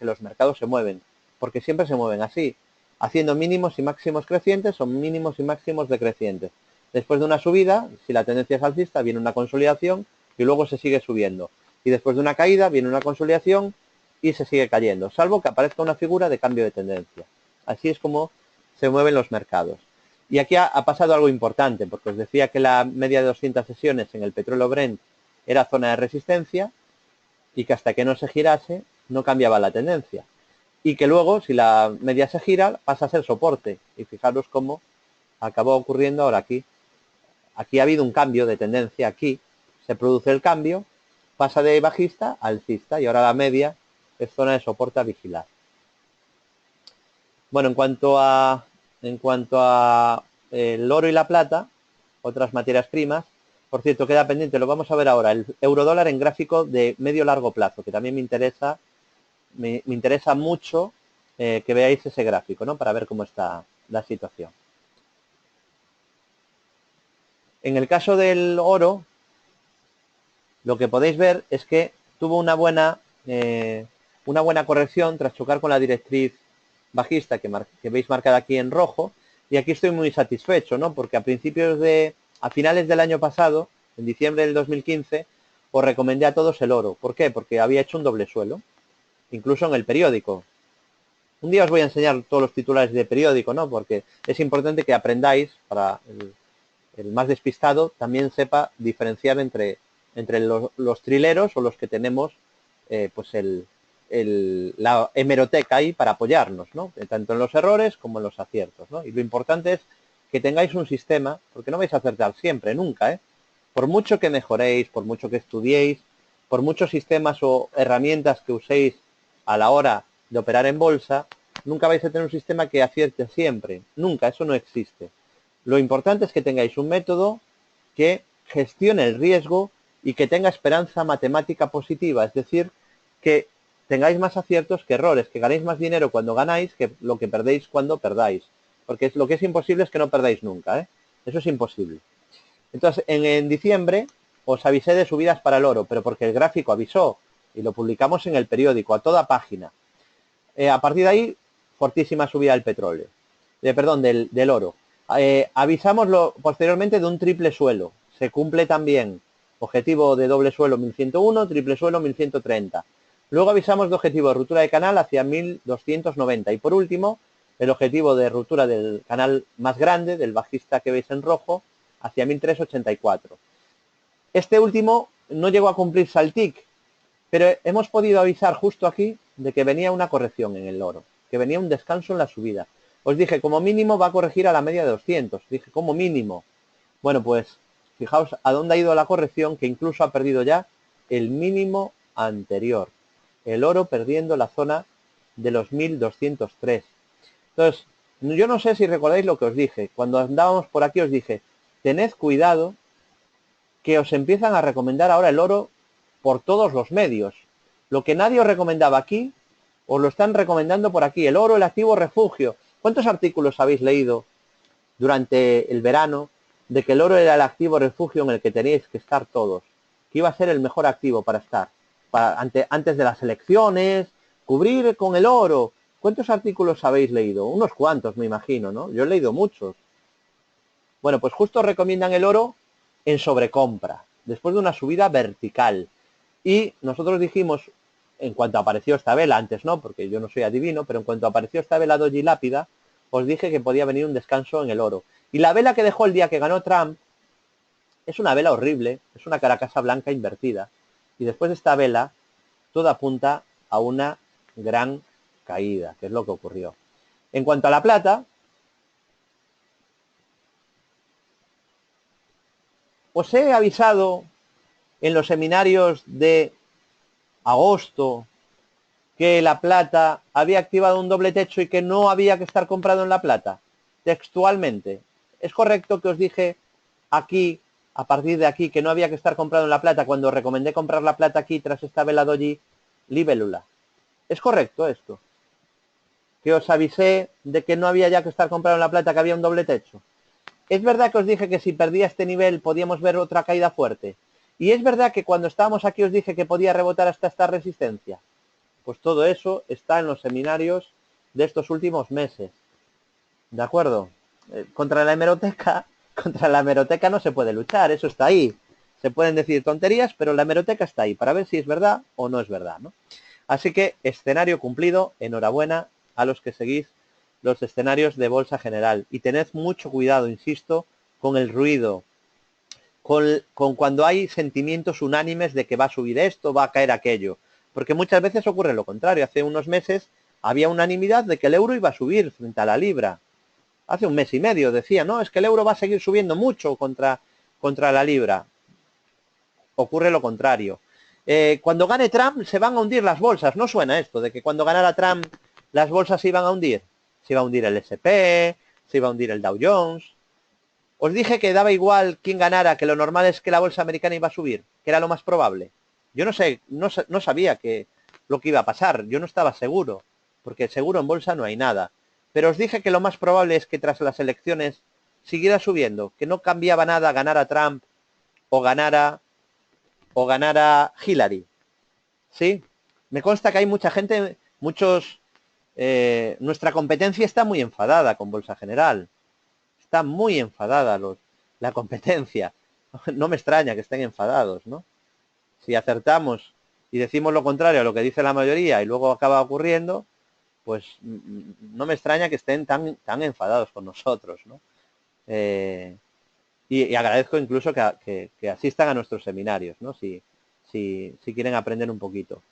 los mercados se mueven. Porque siempre se mueven así, haciendo mínimos y máximos crecientes o mínimos y máximos decrecientes. Después de una subida, si la tendencia es alcista, viene una consolidación y luego se sigue subiendo. Y después de una caída, viene una consolidación y se sigue cayendo, salvo que aparezca una figura de cambio de tendencia. Así es como se mueven los mercados. Y aquí ha pasado algo importante, porque os decía que la media de 200 sesiones en el petróleo Brent era zona de resistencia y que hasta que no se girase no cambiaba la tendencia. Y que luego, si la media se gira, pasa a ser soporte. Y fijaros cómo acabó ocurriendo ahora aquí. Aquí ha habido un cambio de tendencia, aquí se produce el cambio, pasa de bajista a alcista y ahora la media es zona de soporte a vigilar. Bueno, en cuanto a el oro y la plata, otras materias primas, por cierto, queda pendiente, lo vamos a ver ahora, el eurodólar en gráfico de medio-largo plazo, que también me interesa mucho que veáis ese gráfico, ¿no? Para ver cómo está la situación. En el caso del oro, lo que podéis ver es que tuvo una buena corrección tras chocar con la directriz bajista que veis marcada aquí en rojo, y aquí estoy muy satisfecho, ¿no? Porque a finales del año pasado, en diciembre del 2015, os recomendé a todos el oro. ¿Por qué? Porque había hecho un doble suelo, incluso en el periódico. Un día os voy a enseñar todos los titulares de periódico, ¿no? Porque es importante que aprendáis, para el más despistado, también sepa diferenciar entre los trileros o los que tenemos pues la hemeroteca ahí para apoyarnos, ¿no? Tanto en los errores como en los aciertos, ¿no? Y lo importante es que tengáis un sistema, porque no vais a acertar siempre, nunca, ¿eh? Por mucho que mejoréis, por mucho que estudiéis, por muchos sistemas o herramientas que uséis a la hora de operar en bolsa, nunca vais a tener un sistema que acierte siempre. Nunca, eso no existe. Lo importante es que tengáis un método que gestione el riesgo y que tenga esperanza matemática positiva, es decir, que tengáis más aciertos que errores, que ganéis más dinero cuando ganáis que lo que perdéis cuando perdáis. Porque lo que es imposible es que no perdáis nunca, ¿eh? Eso es imposible. Entonces, en diciembre os avisé de subidas para el oro, pero porque el gráfico avisó y lo publicamos en el periódico, a toda página. A partir de ahí, fortísima subida del petróleo, del oro. Avisamos posteriormente de un triple suelo. Se cumple también. Objetivo de doble suelo 1101, triple suelo 1130. Luego avisamos de objetivo de ruptura de canal hacia 1290. Y por último, el objetivo de ruptura del canal más grande, del bajista que veis en rojo, hacia 1384. Este último no llegó a cumplirse al TIC, pero hemos podido avisar justo aquí de que venía una corrección en el oro, que venía un descanso en la subida. Os dije, como mínimo va a corregir a la media de 200. Dije, como mínimo. Bueno, pues fijaos a dónde ha ido la corrección, que incluso ha perdido ya el mínimo anterior. El oro perdiendo la zona de los 1203. Entonces, yo no sé si recordáis lo que os dije. Cuando andábamos por aquí os dije, tened cuidado que os empiezan a recomendar ahora el oro por todos los medios. Lo que nadie os recomendaba aquí, os lo están recomendando por aquí. El oro, el activo refugio. ¿Cuántos artículos habéis leído durante el verano de que el oro era el activo refugio en el que teníais que estar todos, que iba a ser el mejor activo para estar, antes de las elecciones, cubrir con el oro. ¿Cuántos artículos habéis leído? Unos cuantos, me imagino, ¿no? Yo he leído muchos. Bueno, pues justo recomiendan el oro en sobrecompra, después de una subida vertical. Y nosotros dijimos, en cuanto apareció esta vela, antes no, porque yo no soy adivino, pero en cuanto apareció esta vela doji lápida, os dije que podía venir un descanso en el oro. Y la vela que dejó el día que ganó Trump es una vela horrible, es una caracasa blanca invertida. Y después de esta vela, todo apunta a una gran caída, que es lo que ocurrió. En cuanto a la plata, os he avisado en los seminarios de agosto que la plata había activado un doble techo y que no había que estar comprado en la plata, textualmente. ¿Es correcto que os dije aquí, a partir de aquí, que no había que estar comprado en la plata cuando recomendé comprar la plata aquí tras esta vela doji libélula? ¿Es correcto esto? Que os avisé de que no había ya que estar comprado en la plata, que había un doble techo. Es verdad que os dije que si perdía este nivel podíamos ver otra caída fuerte. Y es verdad que cuando estábamos aquí os dije que podía rebotar hasta esta resistencia. Pues todo eso está en los seminarios de estos últimos meses. ¿De acuerdo? Contra la hemeroteca no se puede luchar, eso está ahí. Se pueden decir tonterías, pero la hemeroteca está ahí para ver si es verdad o no es verdad, ¿no? Así que escenario cumplido, enhorabuena a los que seguís los escenarios de bolsa general. Y tened mucho cuidado, insisto, con el ruido, con cuando hay sentimientos unánimes de que va a subir esto, va a caer aquello. Porque muchas veces ocurre lo contrario. Hace unos meses había unanimidad de que el euro iba a subir frente a la libra. Hace un mes y medio decía, no, es que el euro va a seguir subiendo mucho contra la libra. Ocurre lo contrario. Cuando gane Trump se van a hundir las bolsas. ¿No suena esto de que cuando ganara Trump las bolsas se iban a hundir? Se iba a hundir el S&P, se iba a hundir el Dow Jones. Os dije que daba igual quién ganara, que lo normal es que la bolsa americana iba a subir, que era lo más probable. Yo no sé, no sabía lo que iba a pasar, yo no estaba seguro, porque seguro en bolsa no hay nada. Pero os dije que lo más probable es que tras las elecciones siguiera subiendo, que no cambiaba nada ganara Trump o ganara Hillary. ¿Sí? Me consta que hay mucha gente, nuestra competencia está muy enfadada con Bolsa General. Está muy enfadada la competencia. No me extraña que estén enfadados, ¿no? Si acertamos y decimos lo contrario a lo que dice la mayoría y luego acaba ocurriendo, pues no me extraña que estén tan enfadados con nosotros, ¿no? Y agradezco incluso que asistan a nuestros seminarios, ¿no? Si quieren aprender un poquito.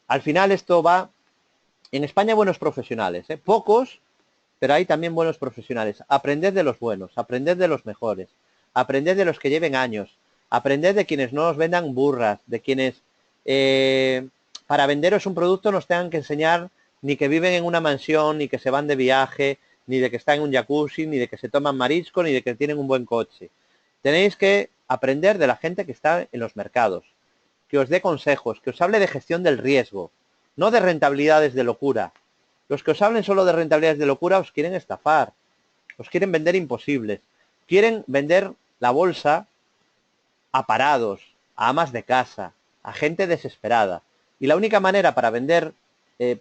Al final esto va... En España hay buenos profesionales, pocos, pero hay también buenos profesionales. Aprended de los buenos, aprended de los mejores, aprended de los que lleven años, aprended de quienes no os vendan burras, de quienes para venderos un producto nos tengan que enseñar ni que viven en una mansión, ni que se van de viaje, ni de que están en un jacuzzi, ni de que se toman marisco, ni de que tienen un buen coche. Tenéis que aprender de la gente que está en los mercados, que os dé consejos, que os hable de gestión del riesgo, no de rentabilidades de locura. Los que os hablen solo de rentabilidades de locura os quieren estafar, os quieren vender imposibles, quieren vender la bolsa a parados, a amas de casa, a gente desesperada. Y la única manera para vender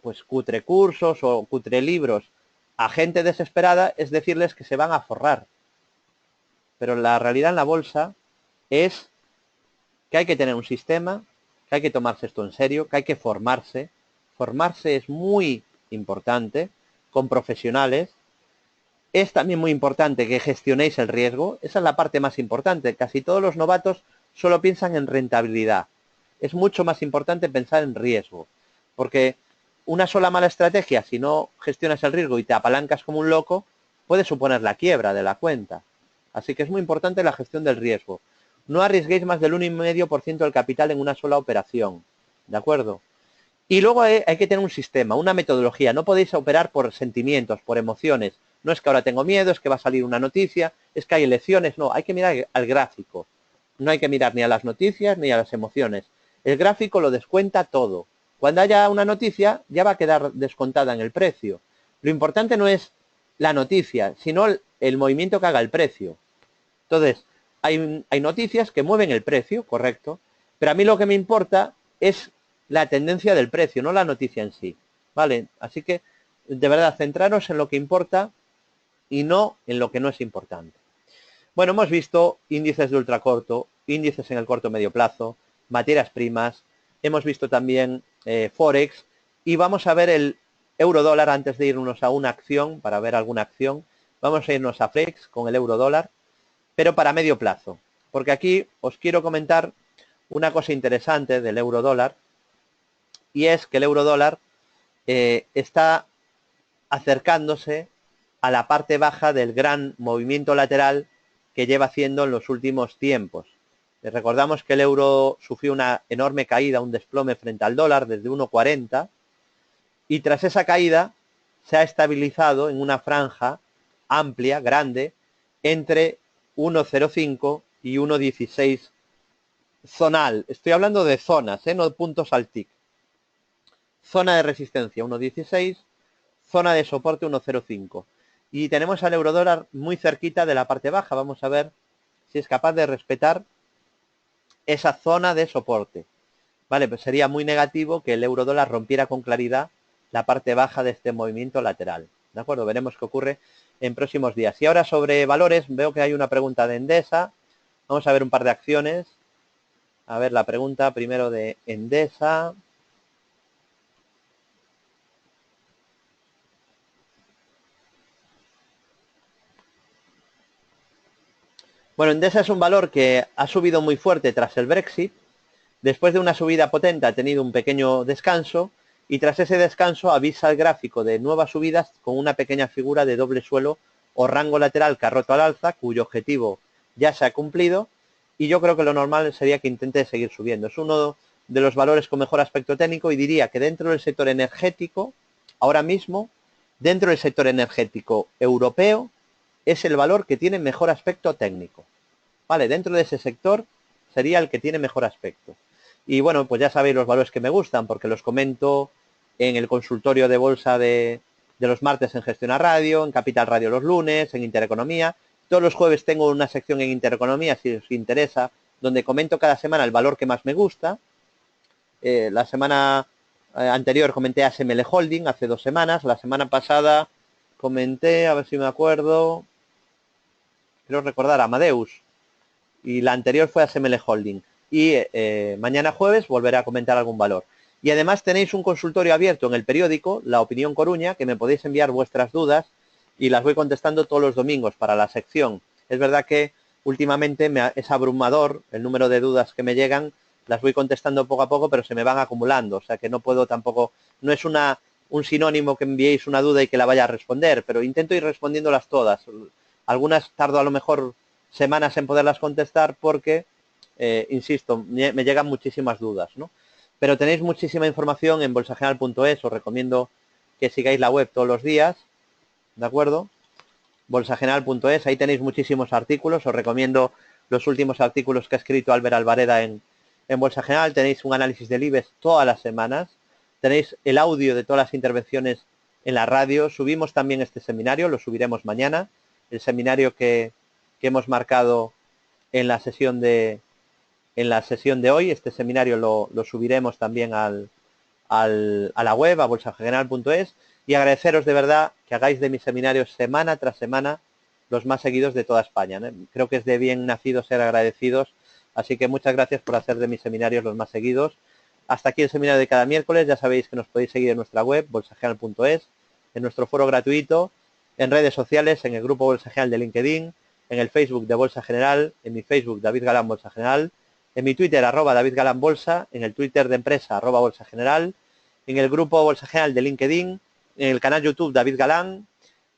pues cutre cursos o cutre libros a gente desesperada es decirles que se van a forrar. Pero la realidad en la bolsa es que hay que tener un sistema, que hay que tomarse esto en serio, que hay que formarse. Formarse es muy importante, con profesionales. Es también muy importante que gestionéis el riesgo. Esa es la parte más importante. Casi todos los novatos solo piensan en rentabilidad. Es mucho más importante pensar en riesgo. Porque una sola mala estrategia, si no gestionas el riesgo y te apalancas como un loco, puede suponer la quiebra de la cuenta. Así que es muy importante la gestión del riesgo. No arriesguéis más del 1,5% del capital en una sola operación. ¿De acuerdo? Y luego hay que tener un sistema, una metodología. No podéis operar por sentimientos, por emociones. No es que ahora tengo miedo, es que va a salir una noticia, es que hay elecciones. No, hay que mirar al gráfico. No hay que mirar ni a las noticias ni a las emociones. El gráfico lo descuenta todo. Cuando haya una noticia, ya va a quedar descontada en el precio. Lo importante no es la noticia, sino el movimiento que haga el precio. Entonces, hay noticias que mueven el precio, correcto, pero a mí lo que me importa es la tendencia del precio, no la noticia en sí, ¿vale? Así que, de verdad, centraros en lo que importa y no en lo que no es importante. Bueno, hemos visto índices de ultracorto, índices en el corto medio plazo, materias primas, hemos visto también Forex, y vamos a ver el euro dólar antes de irnos a una acción, para ver alguna acción. Vamos a irnos a Flex con el euro dólar, pero para medio plazo, porque aquí os quiero comentar una cosa interesante del euro dólar, y es que el euro dólar está acercándose a la parte baja del gran movimiento lateral que lleva haciendo en los últimos tiempos. Recordamos que el euro sufrió una enorme caída, un desplome frente al dólar desde 1,40, y tras esa caída se ha estabilizado en una franja amplia, grande, entre 1,05 y 1,16 zonal. Estoy hablando de zonas, no puntos al TIC. Zona de resistencia 1,16, zona de soporte 1,05. Y tenemos al eurodólar muy cerquita de la parte baja. Vamos a ver si es capaz de respetar esa zona de soporte. Vale, pues sería muy negativo que el eurodólar rompiera con claridad la parte baja de este movimiento lateral. ¿De acuerdo? Veremos qué ocurre en próximos días. Y ahora sobre valores, veo que hay una pregunta de Endesa. Vamos a ver un par de acciones. A ver la pregunta primero de Endesa. Bueno, Endesa es un valor que ha subido muy fuerte tras el Brexit. Después de una subida potente ha tenido un pequeño descanso, y tras ese descanso avisa el gráfico de nuevas subidas con una pequeña figura de doble suelo o rango lateral que ha roto al alza, cuyo objetivo ya se ha cumplido, y yo creo que lo normal sería que intente seguir subiendo. Es uno de los valores con mejor aspecto técnico, y diría que dentro del sector energético, ahora mismo, dentro del sector energético europeo, es el valor que tiene mejor aspecto técnico. Vale, dentro de ese sector sería el que tiene mejor aspecto. Y bueno, pues ya sabéis los valores que me gustan, porque los comento en el consultorio de bolsa de los martes en Gestión a Radio, en Capital Radio los lunes, en Intereconomía. Todos los jueves tengo una sección en Intereconomía, si os interesa, donde comento cada semana el valor que más me gusta. La semana anterior comenté a SML Holding, hace 2 semanas. La semana pasada comenté, a ver si me acuerdo, quiero recordar, Amadeus. Y la anterior fue a SML Holding. Y mañana jueves volveré a comentar algún valor. Y además tenéis un consultorio abierto en el periódico La Opinión Coruña, que me podéis enviar vuestras dudas y las voy contestando todos los domingos para la sección. Es verdad que últimamente es abrumador el número de dudas que me llegan, las voy contestando poco a poco, pero se me van acumulando, o sea que no puedo tampoco, no es un sinónimo que enviéis una duda y que la vaya a responder, pero intento ir respondiéndolas todas. Algunas tardo a lo mejor semanas en poderlas contestar porque, insisto, me llegan muchísimas dudas, ¿no? Pero tenéis muchísima información en bolsageneral.es, os recomiendo que sigáis la web todos los días, ¿de acuerdo? Bolsageneral.es, ahí tenéis muchísimos artículos, os recomiendo los últimos artículos que ha escrito Albert Alvareda en Bolsa General, tenéis un análisis del IBEX todas las semanas, tenéis el audio de todas las intervenciones en la radio, subimos también este seminario, lo subiremos mañana, el seminario que hemos marcado en la sesión de hoy. Este seminario lo subiremos también a la web, a bolsageneral.es, y agradeceros de verdad que hagáis de mis seminarios semana tras semana los más seguidos de toda España, ¿no? Creo que es de bien nacido ser agradecidos, así que muchas gracias por hacer de mis seminarios los más seguidos. Hasta aquí el seminario de cada miércoles. Ya sabéis que nos podéis seguir en nuestra web, bolsageneral.es, en nuestro foro gratuito, en redes sociales, en el grupo Bolsa General de LinkedIn, en el Facebook de Bolsa General, en mi Facebook David Galán Bolsa General, en mi Twitter @David Galán Bolsa, en el Twitter de empresa @Bolsa General, en el grupo Bolsa General de LinkedIn, en el canal YouTube David Galán,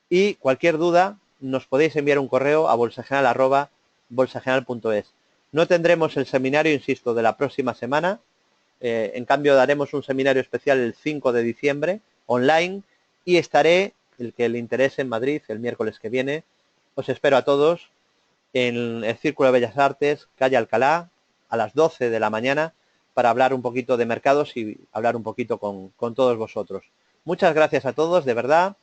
y cualquier duda nos podéis enviar un correo a bolsageneral@bolsageneral.es. No tendremos el seminario, insisto, de la próxima semana. En cambio, daremos un seminario especial el 5 de diciembre, online, y estaré, el que le interese, en Madrid el miércoles que viene. Os espero a todos en el Círculo de Bellas Artes, calle Alcalá, a las 12 de la mañana, para hablar un poquito de mercados y hablar un poquito con todos vosotros. Muchas gracias a todos, de verdad,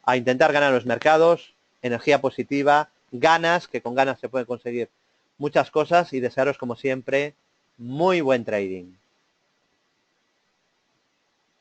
a intentar ganar los mercados, energía positiva, ganas, que con ganas se pueden conseguir muchas cosas y desearos como siempre muy buen trading.